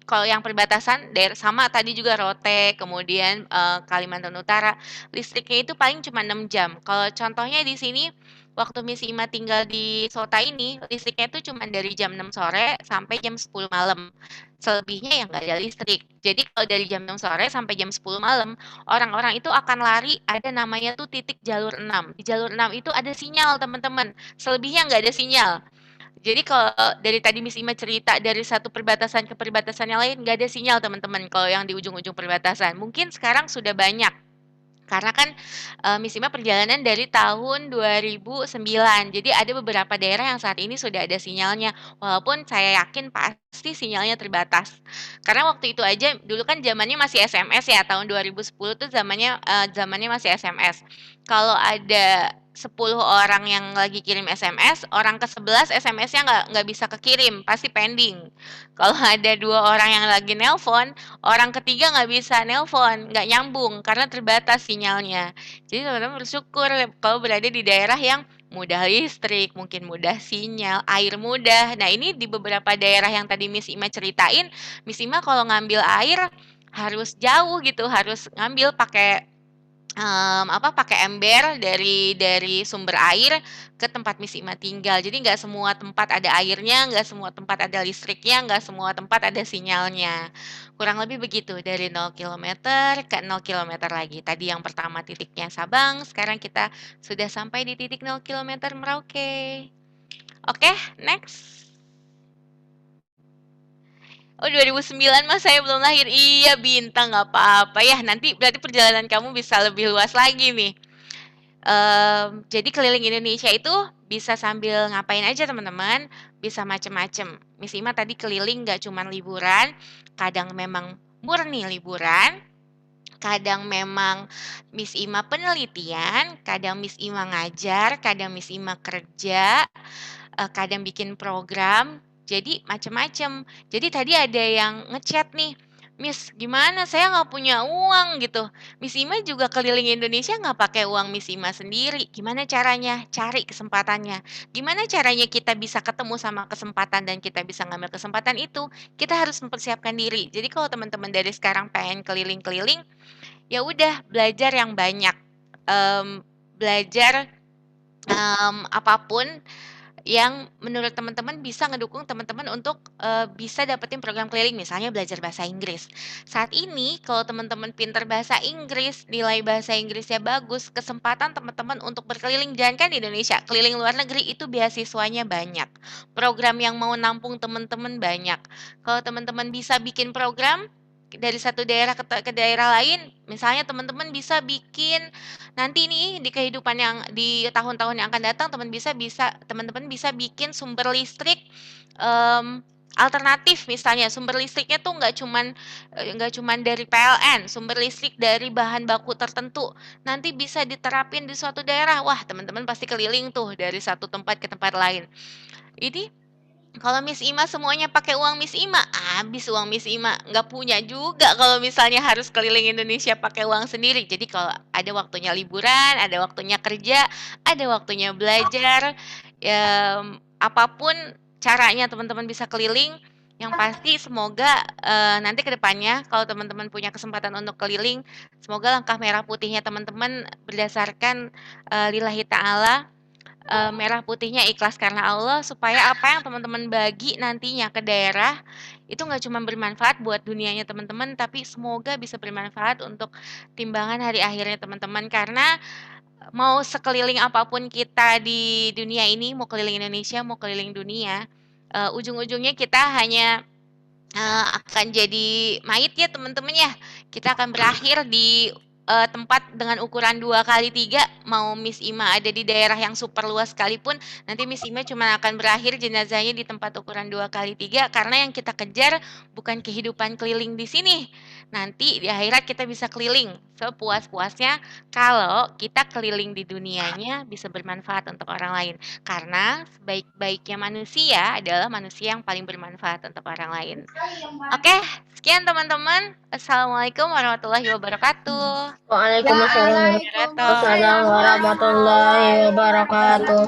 kalau yang perbatasan daerah sama tadi juga Rote, kemudian Kalimantan Utara, listriknya itu paling cuma 6 jam. Kalau contohnya di sini waktu Miss Ima tinggal di Sota ini, listriknya itu cuma dari jam 6 sore sampai jam 10 malam. Selebihnya ya nggak ada listrik. Jadi kalau dari jam 6 sore sampai jam 10 malam, orang-orang itu akan lari, ada namanya tuh titik jalur 6. Di jalur 6 itu ada sinyal teman-teman, selebihnya nggak ada sinyal. Jadi kalau dari tadi Miss Ima cerita dari satu perbatasan ke perbatasan yang lain nggak ada sinyal teman-teman kalau yang di ujung-ujung perbatasan. Mungkin sekarang sudah banyak. Karena kan Miss Ima perjalanan dari tahun 2009. Jadi ada beberapa daerah yang saat ini sudah ada sinyalnya. Walaupun saya yakin pasti sinyalnya terbatas. Karena waktu itu aja dulu kan zamannya masih SMS ya, tahun 2010 tuh zamannya masih SMS. Kalau ada 10 orang yang lagi kirim SMS, orang ke-11 SMS-nya nggak bisa kekirim, pasti pending. Kalau ada 2 orang yang lagi nelpon, orang ketiga nggak bisa nelpon, nggak nyambung karena terbatas sinyalnya. Jadi teman-teman bersyukur kalau berada di daerah yang mudah listrik, mungkin mudah sinyal, air mudah. Nah ini di beberapa daerah yang tadi Miss Ima ceritain, Miss Ima kalau ngambil air harus jauh gitu, harus ngambil pakai pakai ember dari sumber air ke tempat Miss Ima tinggal. Jadi nggak semua tempat ada airnya, nggak semua tempat ada listriknya, nggak semua tempat ada sinyalnya. Kurang lebih begitu dari 0 kilometer ke 0 kilometer lagi. Tadi yang pertama titiknya Sabang, sekarang kita sudah sampai di titik 0 kilometer Merauke. Oke, next. Oh 2009 mas saya belum lahir. Iya Bintang, nggak apa-apa ya. Nanti berarti perjalanan kamu bisa lebih luas lagi nih. Jadi keliling Indonesia itu bisa sambil ngapain aja teman-teman. Bisa macem-macem. Miss Ima tadi keliling nggak cuma liburan. Kadang memang murni liburan. Kadang memang Miss Ima penelitian. Kadang Miss Ima ngajar. Kadang Miss Ima kerja. Kadang bikin program. Jadi macam-macam. Jadi tadi ada yang ngechat nih, Miss, gimana? Saya nggak punya uang gitu. Miss Ima juga keliling Indonesia nggak pakai uang Miss Ima sendiri. Gimana caranya? Cari kesempatannya. Gimana caranya kita bisa ketemu sama kesempatan dan kita bisa ngambil kesempatan itu? Kita harus mempersiapkan diri. Jadi kalau teman-teman dari sekarang pengen keliling-keliling, ya udah belajar yang banyak. Belajar apapun yang menurut teman-teman bisa ngedukung teman-teman untuk bisa dapetin program keliling, misalnya belajar bahasa Inggris. Saat ini kalau teman-teman pinter bahasa Inggris, nilai bahasa Inggrisnya bagus, kesempatan teman-teman untuk berkeliling jangan kan di Indonesia, keliling luar negeri itu beasiswanya banyak. Program yang mau nampung teman-teman banyak. Kalau teman-teman bisa bikin program dari satu daerah ke daerah lain, misalnya teman-teman bisa bikin nanti nih di kehidupan yang di tahun-tahun yang akan datang teman-teman bisa bikin sumber listrik alternatif, misalnya sumber listriknya tuh nggak cuman dari PLN, sumber listrik dari bahan baku tertentu nanti bisa diterapin di suatu daerah. Wah teman-teman pasti keliling tuh dari satu tempat ke tempat lain. Ini kalau Miss Ima semuanya pakai uang Miss Ima, habis uang Miss Ima. Nggak punya juga kalau misalnya harus keliling Indonesia pakai uang sendiri. Jadi kalau ada waktunya liburan, ada waktunya kerja, ada waktunya belajar, apapun caranya teman-teman bisa keliling, Yang pasti semoga nanti ke depannya kalau teman-teman punya kesempatan untuk keliling, semoga langkah merah putihnya teman-teman berdasarkan lillahi ta'ala, merah putihnya ikhlas karena Allah, supaya apa yang teman-teman bagi nantinya ke daerah itu nggak cuma bermanfaat buat dunianya teman-teman, tapi semoga bisa bermanfaat untuk timbangan hari akhirnya teman-teman. Karena mau sekeliling apapun kita di dunia ini, mau keliling Indonesia, mau keliling dunia, ujung-ujungnya kita hanya akan jadi mayit ya teman-teman ya. Kita akan berakhir di tempat dengan ukuran 2x3. Mau Miss Ima ada di daerah yang super luas sekalipun, nanti Miss Ima cuma akan berakhir jenazahnya di tempat ukuran 2x3, karena yang kita kejar bukan kehidupan keliling di sini. Nanti di akhirat kita bisa keliling sepuas-puasnya kalau kita keliling di dunianya bisa bermanfaat untuk orang lain. Karena sebaik-baiknya manusia adalah manusia yang paling bermanfaat untuk orang lain. Oke, sekian teman-teman. Assalamualaikum warahmatullahi wabarakatuh. Waalaikumsalam warahmatullahi wabarakatuh.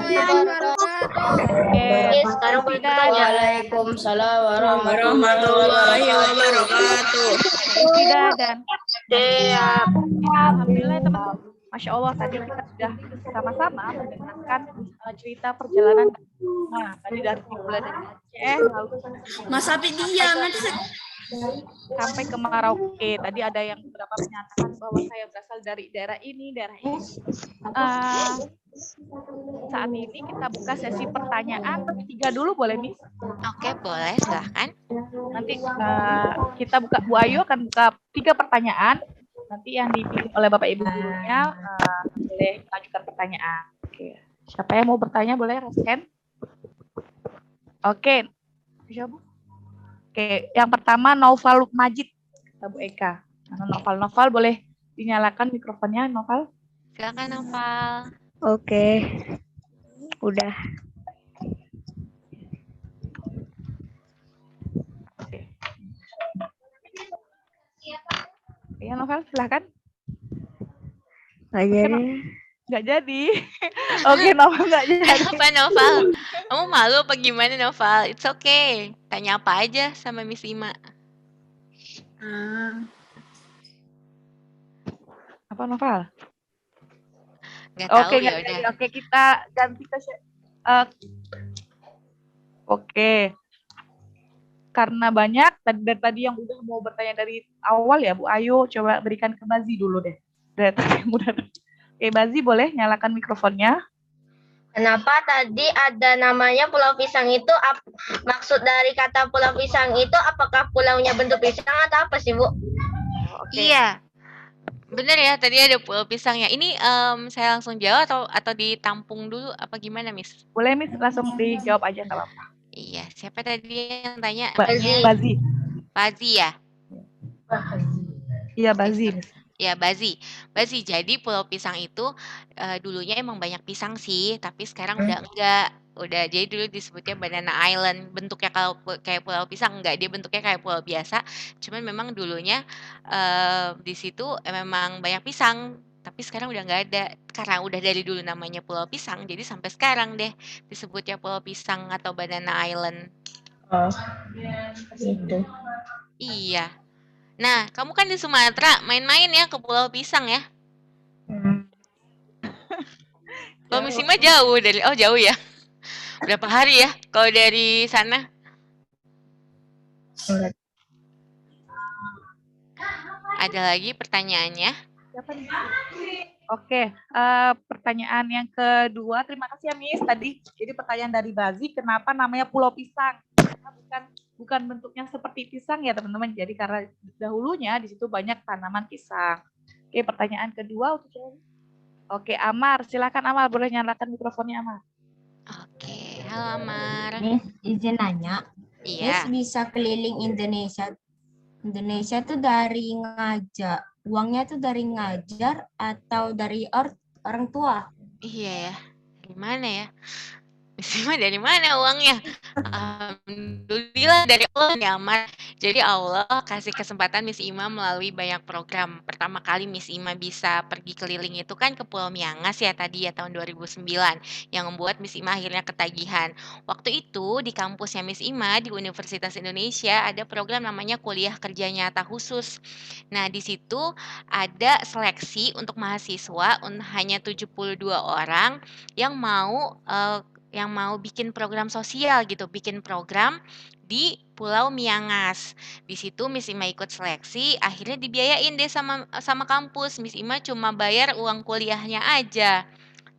Sekarang boleh bertanya. Waalaikumsalam Warahmatullahi wabarakatuh. Tidak dan Siap. alhamdulillah ya, teman-teman. Masya Allah tadi kita sudah sama-sama mendengarkan cerita perjalanan. Nah, tadi dari mulai dari Aceh lalu Mas Api diam nanti sampai ke Merauke. Tadi ada yang beberapa menyatakan bahwa saya berasal dari daerah ini, daerah ini. Saat ini kita buka sesi pertanyaan 3 dulu boleh Miss? Oke, boleh, silahkan. Nanti kita buka, Bu Ayu akan buka 3 pertanyaan. Nanti yang dipilih oleh Bapak Ibu gurunya boleh mengajukan pertanyaan. Oke. Siapa yang mau bertanya boleh raise hand. Oke. Siapa? Oke, yang pertama Noval Majid, Bu Eka. Noval boleh dinyalakan mikrofonnya, Noval. Silakan Noval. Oke, udah. Ya Noval, silakan. Nggak jadi. Nggak jadi. Oke, Noval nggak jadi. Kenapa Noval? Kamu malu apa gimana Noval? It's okay. Tanya apa aja sama Miss Ima. Apa Noval? Nggak tahu Oke, ya nggak udah. jadi. Oke, kita ganti ke oke. Karena banyak dari tadi yang udah mau bertanya dari awal ya Bu Ayu, coba berikan ke Bazi dulu deh. Dari tadi yang udah. Oke, Bazi boleh nyalakan mikrofonnya. Kenapa tadi ada namanya Pulau Pisang itu? Maksud dari kata Pulau Pisang itu apakah pulaunya bentuk pisang atau apa sih Bu? Oke. Iya. Bener ya, tadi ada Pulau Pisangnya. Ini saya langsung jawab atau ditampung dulu apa gimana, Miss? Boleh Miss langsung dijawab aja nggak apa-apa. Iya, siapa tadi yang tanya? Bazi. Bazi ya? Iya, Bazi. Ya, Bazi. Bazi, jadi Pulau Pisang itu dulunya emang banyak pisang sih, tapi sekarang udah enggak. Udah, jadi dulu disebutnya Banana Island. Bentuknya kalau kayak Pulau Pisang enggak, dia bentuknya kayak pulau biasa. Cuman memang dulunya di situ memang banyak pisang, tapi sekarang udah nggak ada. Karena udah dari dulu namanya Pulau Pisang, jadi sampai sekarang deh disebutnya Pulau Pisang atau Banana Island. Oh, gitu. Iya. Nah, kamu kan di Sumatera, main-main ya ke Pulau Pisang ya. Kalau Miss Ima jauh dari, jauh ya. Berapa hari ya kalau dari sana? Ada lagi pertanyaannya? Oke, pertanyaan yang kedua, terima kasih ya Miss. Tadi jadi pertanyaan dari Bazi, kenapa namanya Pulau Pisang? Karena bukan bentuknya seperti pisang ya teman-teman. Jadi karena dahulunya di situ banyak tanaman pisang. Oke, pertanyaan kedua untuk siapa? Oke, Amar, silakan Amar, boleh nyalakan mikrofonnya Amar. Oke, halo Amar. Miss, izin nanya. Iya. Miss bisa keliling Indonesia. Indonesia tuh dari ngajar. Uangnya tuh dari ngajar atau dari orang tua? Iya ya. Gimana ya? Miss Ima dari mana uangnya? Alhamdulillah dari Allah ya, Amar. Jadi Allah kasih kesempatan Miss Ima melalui banyak program. Pertama kali Miss Ima bisa pergi keliling itu kan ke Pulau Miangas ya tadi ya tahun 2009 yang membuat Miss Ima akhirnya ketagihan. Waktu itu di kampusnya Miss Ima di Universitas Indonesia ada program namanya kuliah kerja nyata khusus. Nah, di situ ada seleksi untuk mahasiswa hanya 72 orang yang mau bikin program sosial gitu, bikin program di Pulau Miangas. Di situ Miss Ima ikut seleksi, akhirnya dibiayain deh sama kampus. Miss Ima cuma bayar uang kuliahnya aja.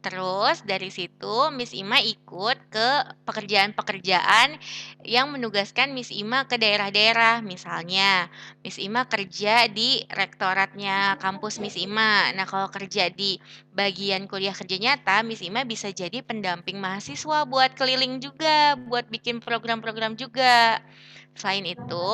Terus dari situ Miss Ima ikut ke pekerjaan-pekerjaan yang menugaskan Miss Ima ke daerah-daerah. Misalnya, Miss Ima kerja di rektoratnya kampus Miss Ima. Nah, kalau kerja di bagian kuliah kerja nyata, Miss Ima bisa jadi pendamping mahasiswa buat keliling juga, buat bikin program-program juga. Selain itu,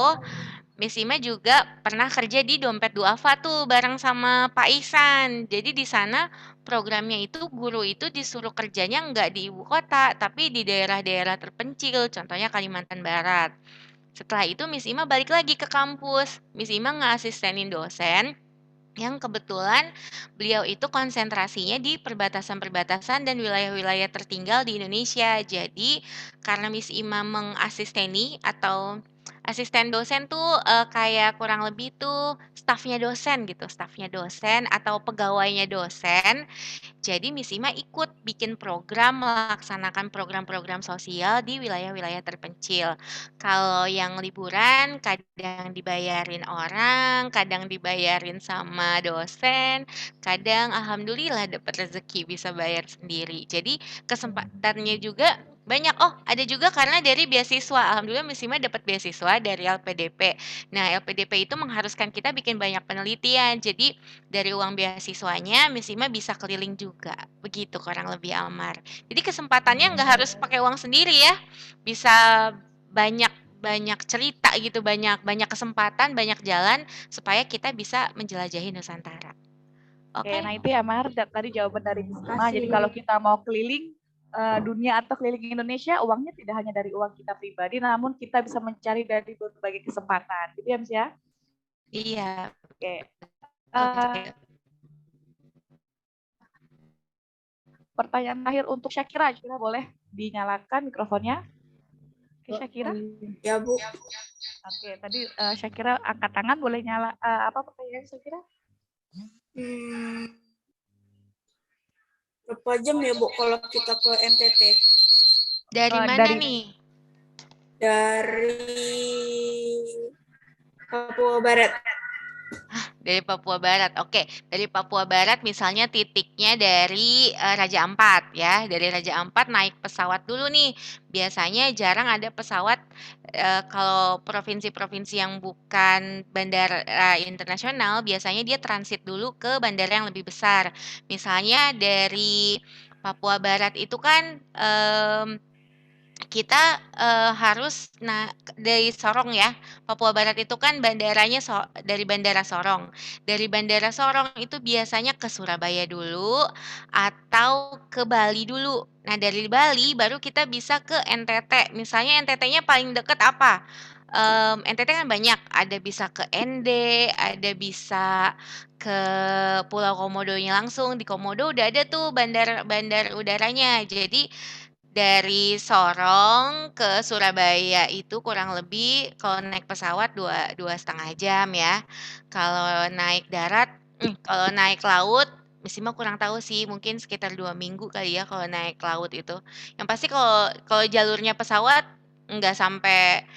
Miss Ima juga pernah kerja di Dompet Duafa tuh bareng sama Pak Ihsan. Jadi di sana programnya itu guru itu disuruh kerjanya nggak di ibu kota, tapi di daerah-daerah terpencil, contohnya Kalimantan Barat. Setelah itu Miss Ima balik lagi ke kampus. Miss Ima ngeasistenin dosen yang kebetulan beliau itu konsentrasinya di perbatasan-perbatasan dan wilayah-wilayah tertinggal di Indonesia. Jadi karena Miss Ima mengasisteni atau asisten dosen tuh kayak kurang lebih tuh stafnya dosen gitu, stafnya dosen atau pegawainya dosen. Jadi Miss Ima ikut bikin program, melaksanakan program-program sosial di wilayah-wilayah terpencil. Kalau yang liburan kadang dibayarin orang, kadang dibayarin sama dosen, kadang alhamdulillah dapat rezeki bisa bayar sendiri. Jadi kesempatannya juga banyak. Oh, ada juga karena dari beasiswa. Alhamdulillah Miss Ima dapat beasiswa dari LPDP. Nah, LPDP itu mengharuskan kita bikin banyak penelitian. Jadi dari uang beasiswanya Miss Ima bisa keliling juga. Begitu kurang lebih Amar. Jadi kesempatannya nggak harus pakai uang sendiri ya. Bisa banyak banyak cerita gitu, banyak banyak kesempatan, banyak jalan supaya kita bisa menjelajahi Nusantara. Oke, Oke. nah itu ya Mar, tadi jawaban dari Miss Ima. Jadi kalau kita mau keliling dunia atau keliling Indonesia, uangnya tidak hanya dari uang kita pribadi, namun kita bisa mencari dari berbagai kesempatan. Gitu ya, Miss ya? Iya. Oke. Pertanyaan terakhir untuk Syakira. Syakira boleh dinyalakan mikrofonnya? Oke, Syakira. Ya, Bu. Oke, tadi Syakira angkat tangan, boleh nyala. Apa pertanyaan Syakira? Berapa jam ya, Bu, kalau kita ke NTT? Dari mana nih? Dari Papua Barat. Dari Papua Barat. Oke, dari Papua Barat misalnya titiknya dari Raja Ampat ya. Dari Raja Ampat naik pesawat dulu nih. Biasanya jarang ada pesawat kalau provinsi-provinsi yang bukan bandara internasional, biasanya dia transit dulu ke bandara yang lebih besar. Misalnya dari Papua Barat itu kan kita harus dari Sorong ya. Papua Barat itu kan bandaranya dari Bandara Sorong. Dari Bandara Sorong itu biasanya ke Surabaya dulu atau ke Bali dulu. Nah, dari Bali baru kita bisa ke NTT. Misalnya NTT-nya paling dekat apa? NTT kan banyak, ada bisa ke ND, ada bisa ke Pulau Komodonya langsung. Di Komodo udah ada tuh bandar udaranya. Jadi dari Sorong ke Surabaya itu kurang lebih kalau naik pesawat 2,5 jam ya. Kalau naik darat, kalau naik laut, Miss Ima kurang tahu sih, mungkin sekitar 2 minggu kali ya kalau naik laut itu. Yang pasti kalau jalurnya pesawat nggak sampai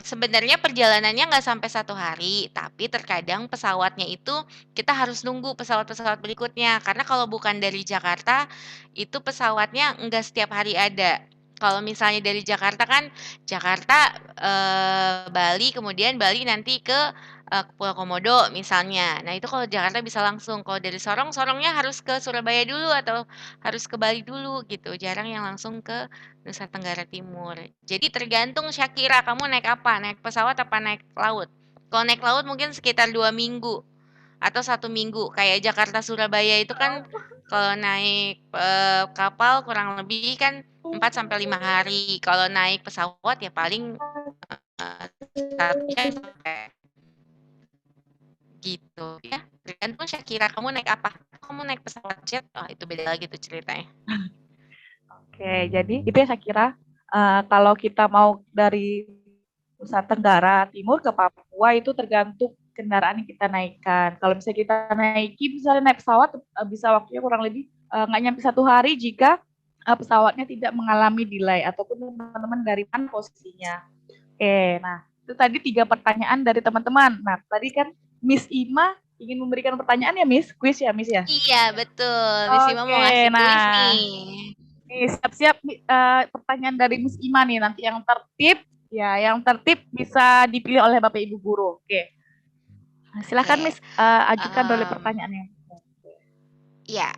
sebenarnya perjalanannya nggak sampai 1 hari, tapi terkadang pesawatnya itu kita harus nunggu pesawat-pesawat berikutnya. Karena kalau bukan dari Jakarta, itu pesawatnya nggak setiap hari ada. Kalau misalnya dari Jakarta kan, Jakarta, Bali, kemudian Bali nanti ke Pulau Komodo misalnya. Nah itu kalau Jakarta bisa langsung. Kalau dari Sorong, Sorongnya harus ke Surabaya dulu atau harus ke Bali dulu gitu. Jarang yang langsung ke Nusa Tenggara Timur. Jadi tergantung Syakira, kamu naik apa? Naik pesawat apa naik laut? Kalau naik laut mungkin sekitar 2 minggu. atau 1 minggu. Kayak Jakarta Surabaya itu kan kalau naik kapal kurang lebih kan 4 sampai 5 hari. Kalau naik pesawat ya paling 1 jam sampai gitu ya. Tergantung Syakira kamu naik apa. Kamu naik pesawat jet, itu beda lagi tuh ceritanya. Oke, jadi itu ya Syakira. Kalau kita mau dari Nusa Tenggara Timur ke Papua itu tergantung kendaraan yang kita naikkan. Kalau misalnya kita misalnya naik pesawat, bisa waktunya kurang lebih nggak nyampe 1 hari jika pesawatnya tidak mengalami delay ataupun teman-teman dari mana posisinya. Oke, nah itu tadi 3 pertanyaan dari teman-teman. Nah tadi kan Miss Ima ingin memberikan pertanyaan ya Miss, quiz ya Miss ya? Iya betul, Miss Ima mau Oke, ngasih kuis nah nih. nih siap-siap pertanyaan dari Miss Ima nih, nanti yang tertib bisa dipilih oleh Bapak Ibu guru. Oke. Silakan Oke. Miss, ajukan dulu pertanyaannya. Ya,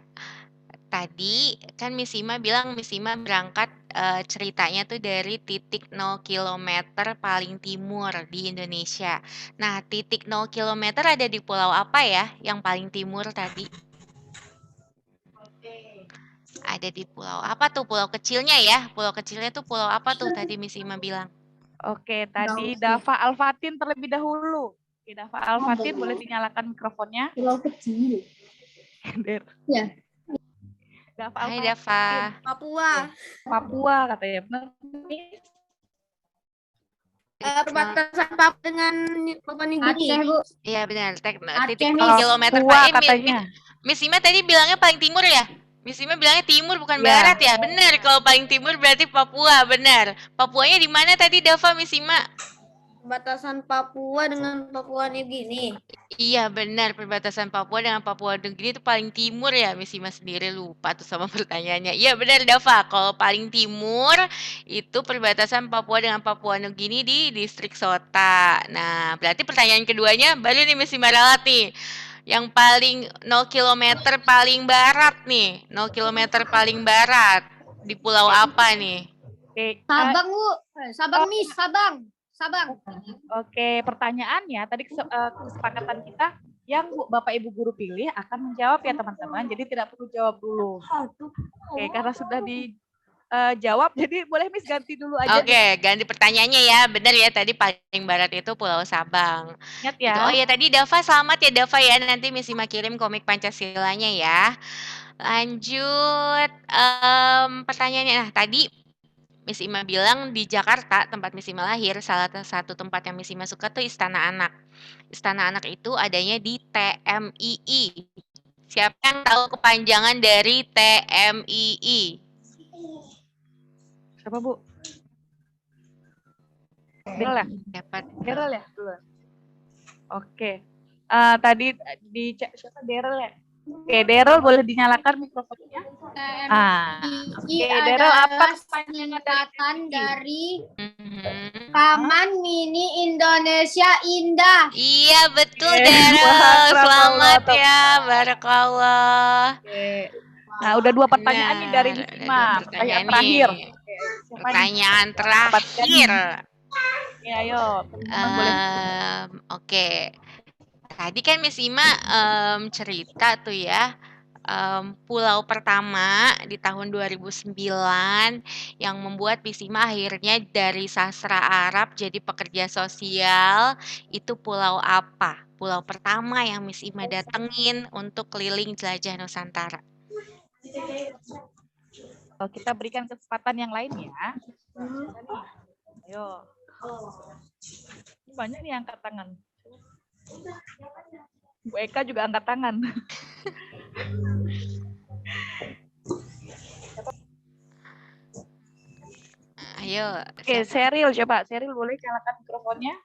tadi kan Miss Ima bilang Miss Ima berangkat ceritanya tuh dari titik 0 km paling timur di Indonesia. Nah, titik 0 km ada di pulau apa ya yang paling timur tadi? Ada di pulau apa tuh? Pulau kecilnya ya? Pulau kecilnya tuh pulau apa tuh tadi Miss Ima bilang? Oke, tadi Dava Alfatin terlebih dahulu. Oke, Dava Alfatin boleh dinyalakan mikrofonnya. Pulau kecil. Ya. Dava Hai Alfatin. Dava. Papua katanya. Benar. perbatasan Papua dengan Papua New Aceh, Guinea. Bu. Iya benar. Titik Aceh, 0 Miss. kilometer Papua Pak. katanya. Miss Ima tadi bilangnya paling timur ya? Miss Ima bilangnya timur bukan Iya. barat ya? Benar. Kalau paling timur berarti Papua, benar. Papuanya di mana tadi Dava Miss Ima? Perbatasan Papua dengan Papua New Guinea. Iya benar, perbatasan Papua dengan Papua New Guinea itu paling timur ya. Miss Ima sendiri lupa tuh sama pertanyaannya. Iya benar Dava, kalau paling timur itu perbatasan Papua dengan Papua New Guinea di distrik Sota. Nah, berarti pertanyaan keduanya baru nih Miss Ima ralat nih. Yang paling 0 km paling barat nih. 0 km paling barat di pulau apa nih? Oke, Sabang, Bu. Sabang, Miss. Sabang. Oke, pertanyaannya tadi kesepakatan kita yang Bapak Ibu guru pilih akan menjawab ya teman-teman. Jadi tidak perlu jawab dulu. Oke, karena sudah dijawab, jadi boleh Miss ganti dulu aja. Oke, ganti pertanyaannya ya. Benar ya, tadi paling barat itu Pulau Sabang. Ingat ya. Oh ya, tadi Dava selamat ya Dava ya. Nanti Miss Ima kirim komik Pancasilanya ya. Lanjut pertanyaannya. Nah, tadi Miss Ima bilang di Jakarta, tempat Miss Ima lahir, salah satu tempat yang Miss Ima suka tuh Istana Anak. Istana Anak itu adanya di TMII. Siapa yang tahu kepanjangan dari TMII? Siapa, Bu? Daryl ya? Daryl ya? Oke. Tadi siapa Daryl ya? Oke, Daryl boleh dinyalakan mikrofonnya. Oke, Daryl apa singkatan dari Taman Mini Indonesia Indah. Iya, betul Daryl. Selamat ya, barakallah. Oke. Nah, udah 2 pertanyaan nih dari Miss Ima. Pertanyaan terakhir. Pertanyaan terakhir. Ya, ayo. Oke. Tadi kan Miss Ima cerita tuh ya, pulau pertama di tahun 2009 yang membuat Miss Ima akhirnya dari sastra Arab jadi pekerja sosial, itu pulau apa? Pulau pertama yang Miss Ima datengin untuk keliling jelajah Nusantara. Kita berikan kesempatan yang lain ya. Ayo. Banyak nih angkat tangan. Bu Eka juga angkat tangan. Ayo. Oke, Sheryl coba. Sheryl boleh nyalakan mikrofonnya?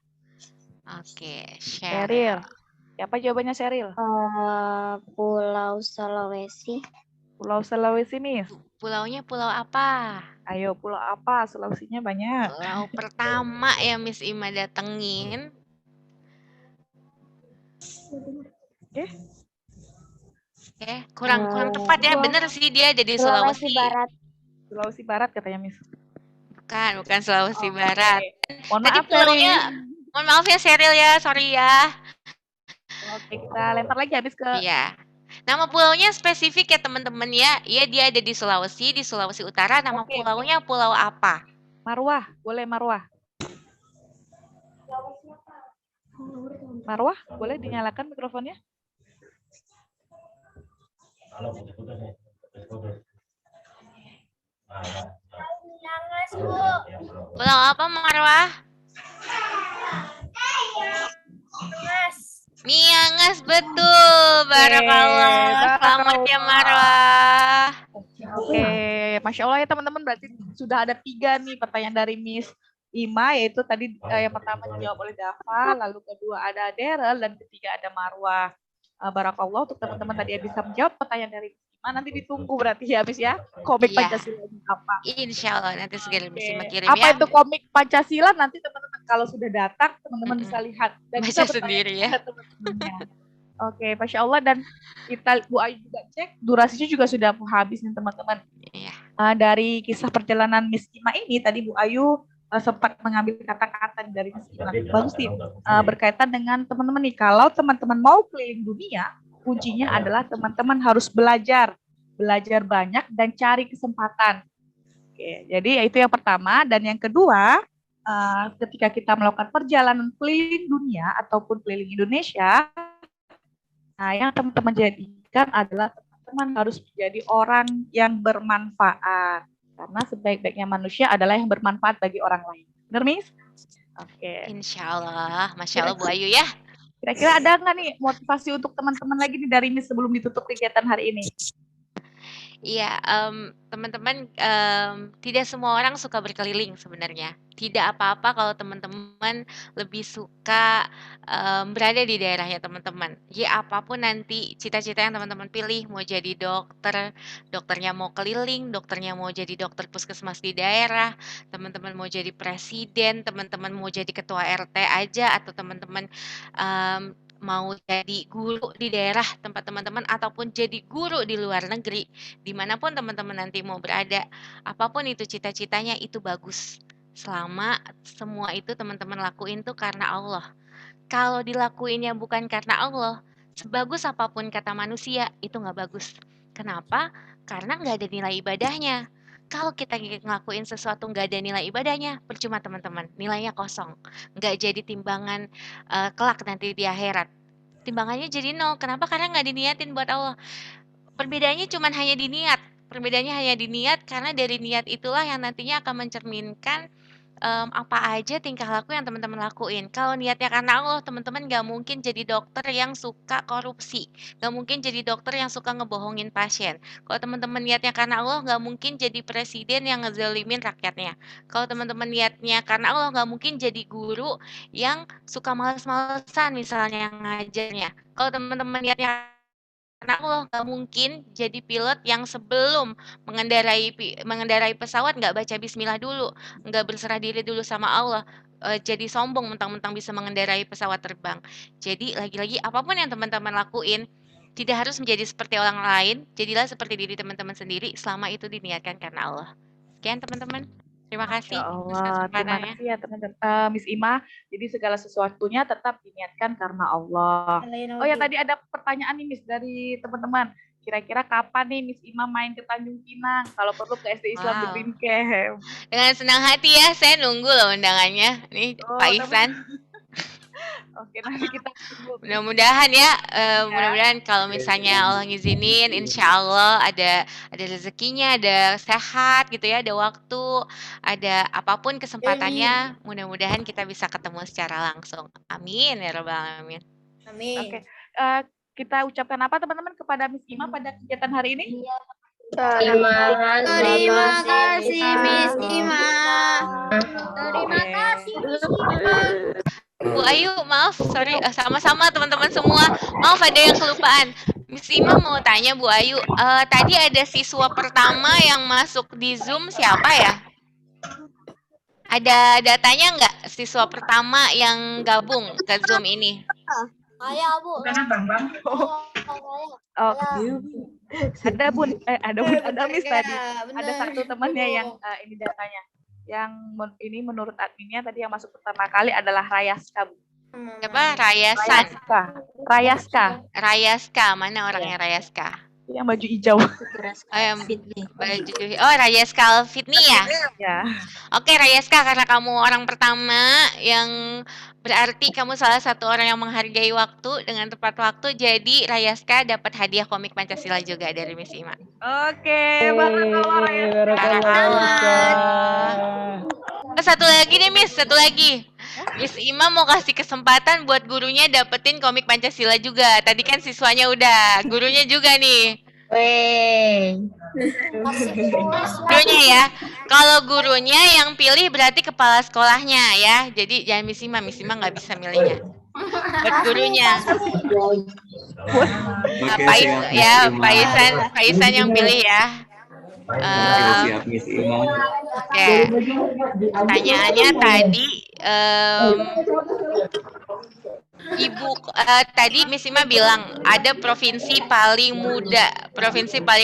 Oke, Sheryl. Siapa jawabannya Sheryl? Pulau Sulawesi. Pulau Sulawesi, Miss. Pulaunya pulau apa? Ayo, pulau apa? Sulawesinya banyak. Pulau pertama yang Miss Ima datengin. Kurang tepat ya, bener sih dia ada di Sulawesi. Sulawesi Barat katanya Miss. Bukan Sulawesi Barat. Mohon Tadi maaf, pulaunya, mohon maaf ya Sheryl ya, sorry ya. Oke, kita lempar lagi habis ke Iya. Nama pulaunya spesifik ya teman-teman ya. Iya, dia ada di Sulawesi Utara. Nama Oke, pulaunya pulau apa? Marwah. Boleh Marwah. Marwah, boleh dinyalakan mikrofonnya? Pulau apa Marwah? Miangas, betul. Barakallah. Selamat ya Marwah. Oke, Masya Allah ya teman-teman, berarti sudah ada 3 nih pertanyaan dari Miss Ima, yaitu tadi yang pertama dijawab oleh Dava, lalu kedua ada Daryl, dan ketiga ada Marwah. Barakallah untuk teman-teman tadi yang bisa menjawab pertanyaan dari Miss Ima, nanti ditunggu berarti ya habis ya, komik Iya. Pancasila ini apa. Insya Allah nanti segera bisa kirim Apa ya. itu komik Pancasila, nanti teman-teman kalau sudah datang, teman-teman bisa lihat. Dan Baca bisa bertanya sendiri ya. kepada teman-temannya. Oke, Masya Allah, dan kita Bu Ayu juga cek, durasinya juga sudah habis nih teman-teman. Iya. Dari kisah perjalanan Miss Ima ini, tadi Bu Ayu sempat mengambil kata-kata dari Miss Ima. Bagus sih, berkaitan dengan teman-teman nih, kalau teman-teman mau keliling dunia, kuncinya adalah teman-teman harus belajar banyak dan cari kesempatan. Oke, jadi itu yang pertama. Dan yang kedua, ketika kita melakukan perjalanan keliling dunia ataupun keliling Indonesia, nah yang teman-teman jadikan adalah teman-teman harus menjadi orang yang bermanfaat. Karena sebaik-baiknya manusia adalah yang bermanfaat bagi orang lain. Benar, Miss? Oke. Insya Allah. Masya Allah Bu Ayu ya. Kira-kira ada nggak nih motivasi untuk teman-teman lagi nih dari Miss sebelum ditutup kegiatan hari ini? Iya, teman-teman, tidak semua orang suka berkeliling sebenarnya. Tidak apa-apa kalau teman-teman lebih suka berada di daerahnya teman-teman. Ya apapun nanti cita-cita yang teman-teman pilih, mau jadi dokter, dokternya mau keliling, dokternya mau jadi dokter puskesmas di daerah, teman-teman mau jadi presiden, teman-teman mau jadi ketua RT aja, atau teman-teman mau jadi guru di daerah tempat teman-teman, ataupun jadi guru di luar negeri, dimanapun teman-teman nanti mau berada, apapun itu cita-citanya itu bagus. Selama semua itu teman-teman lakuin tuh karena Allah. Kalau dilakuinnya bukan karena Allah, sebagus apapun kata manusia, itu nggak bagus. Kenapa? Karena nggak ada nilai ibadahnya. Kalau kita ngelakuin sesuatu nggak ada nilai ibadahnya, percuma teman-teman, nilainya kosong. Nggak jadi timbangan kelak nanti di akhirat. Timbangannya jadi 0. Kenapa? Karena nggak diniatin buat Allah. Perbedaannya cuma hanya di niat. Perbedaannya hanya di niat, karena dari niat itulah yang nantinya akan mencerminkan apa aja tingkah laku yang teman-teman lakuin. Kalau niatnya karena Allah, teman-teman nggak mungkin jadi dokter yang suka korupsi. Nggak mungkin jadi dokter yang suka ngebohongin pasien. Kalau teman-teman niatnya karena Allah, nggak mungkin jadi presiden yang ngezalimin rakyatnya. Kalau teman-teman niatnya karena Allah, nggak mungkin jadi guru yang suka males-malesan misalnya ngajarnya. Kalau teman-teman niatnya karena Allah, nggak mungkin jadi pilot yang sebelum mengendarai pesawat nggak baca bismillah dulu, nggak berserah diri dulu sama Allah, jadi sombong mentang-mentang bisa mengendarai pesawat terbang. Jadi lagi-lagi apapun yang teman-teman lakuin, tidak harus menjadi seperti orang lain, jadilah seperti diri teman-teman sendiri selama itu diniatkan karena Allah. Sekian teman-teman. Terima kasih. Ya Allah, terima kasih ya teman-teman. Miss Ima, jadi segala sesuatunya tetap diniatkan karena Allah. Oh ya, tadi ada pertanyaan nih Miss dari teman-teman. Kira-kira kapan nih Miss Ima main ke Tanjung Pinang? Kalau perlu ke SD Islam di Green Camp. Dengan senang hati ya, saya nunggu loh undangannya. Nih Pak Ihsan. Oke, nanti kita tunggu. Mudah-mudahan ya, mudah-mudahan kalau misalnya Allah ngizinin, insya Allah ada rezekinya, ada sehat gitu ya, ada waktu, ada apapun kesempatannya, mudah-mudahan kita bisa ketemu secara langsung. Amin ya rabbal alamin. Amin. Oke, kita ucapkan apa teman-teman kepada Miss Ima pada kegiatan hari ini? Terima kasih Miss Ima. Terima kasih Miss Ima. Bu Ayu, maaf, sorry, sama-sama teman-teman semua. Maaf ada yang kelupaan. Miss Ima mau tanya Bu Ayu, tadi ada siswa pertama yang masuk di Zoom siapa ya? Ada datanya nggak siswa pertama yang gabung ke Zoom ini? Ayah, Bu. Oh, ada Bun, ada Miss tadi. Ada satu temannya yang ini datanya. Yang ini menurut adminnya tadi yang masuk pertama kali adalah Rayaska, Bu. Siapa? Rayasan. Rayaska. Rayaska, mana orangnya Rayaska? Yang baju hijau. Oh, yang baju Rayaska Alfitni ya? Ya. Oke, Rayaska, karena kamu orang pertama yang berarti kamu salah satu orang yang menghargai waktu dengan tepat waktu, jadi Rayaska dapat hadiah komik Pancasila juga dari Miss Ima. Oke, barakallah Rayaska. Satu lagi nih Miss, satu lagi. Miss Ima mau kasih kesempatan buat gurunya dapetin komik Pancasila juga. Tadi kan siswanya udah, gurunya juga nih. Gurunya ya. Kalau gurunya yang pilih berarti kepala sekolahnya ya. Jadi jangan Miss Ima nggak bisa milihnya. Buat gurunya. Pak Isan yang pilih ya. Siap Miss Ima. Oke. Pertanyaannya tadi Ibu tadi Miss Ima bilang ada provinsi paling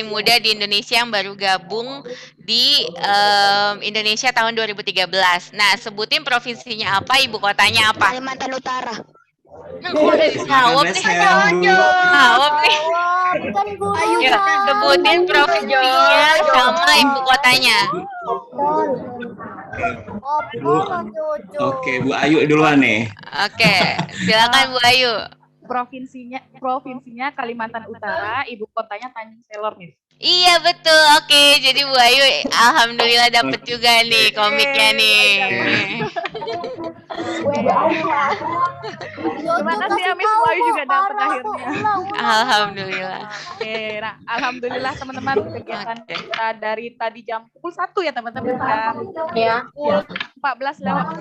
muda di Indonesia yang baru gabung di Indonesia tahun 2013. Nah, sebutin provinsinya apa, ibu kotanya apa? Kalimantan Utara. Udah dijawab nih. Jawab nih. Yuk, sebutin provinsinya sama ibu kotanya. Oke, Bu Ayu duluan nih. Oke, silakan Bu Ayu. Provinsinya Kalimantan Utara, ibu kotanya Tanjung Selor, Miss. Iya betul, oke. Jadi Bu Ayu, alhamdulillah dapet juga nih komiknya nih. Terima kasih ya Miss, Bu Ayu juga dapat akhirnya. Alhamdulillah. Oke, nah alhamdulillah teman-teman kegiatan kita dari tadi jam pukul 1 ya teman-teman ya. Pukul 14 lewat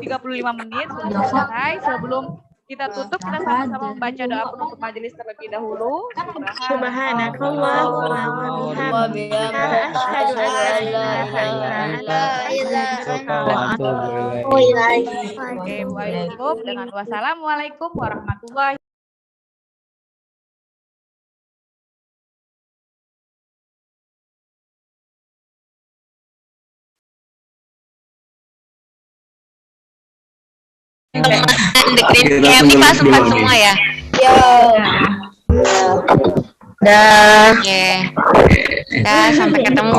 35 menit sudah selesai. Sebelum kita tutup, kita sama-sama membaca doa penutup majelis terlebih dahulu. Subhanakallah wa bihamdika asyhadu an la ilaha illa anta. Oke, Bu Ayu tutup dengan wassalamualaikum warahmatullahi Happy pas semua ya. Dah. Oke. Dah, sampai ketemu.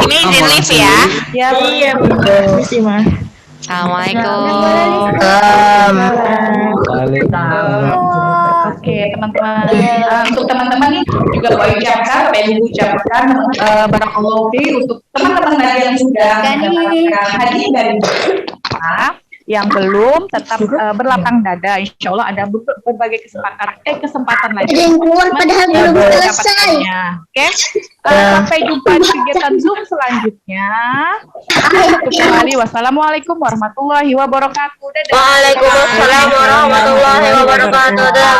Ini izin live ya. Iya, Miss Ima. Assalamualaikum. Oke, teman-teman. Untuk teman-teman nih juga boleh ucapkan, ucapkan barakallahu fi untuk teman-teman tadi yang sudah mendapatkan hadiah dari kita. Yang belum tetap berlapang dada, insya Allah ada berbagai kesempatan lagi. Ada yang keluar padahal belum selesai. Oke, sampai jumpa di kegiatan Zoom selanjutnya. Kembali, wassalamualaikum warahmatullahi wabarakatuh. Dadah. Waalaikumsalam warahmatullahi wabarakatuh. Dadah.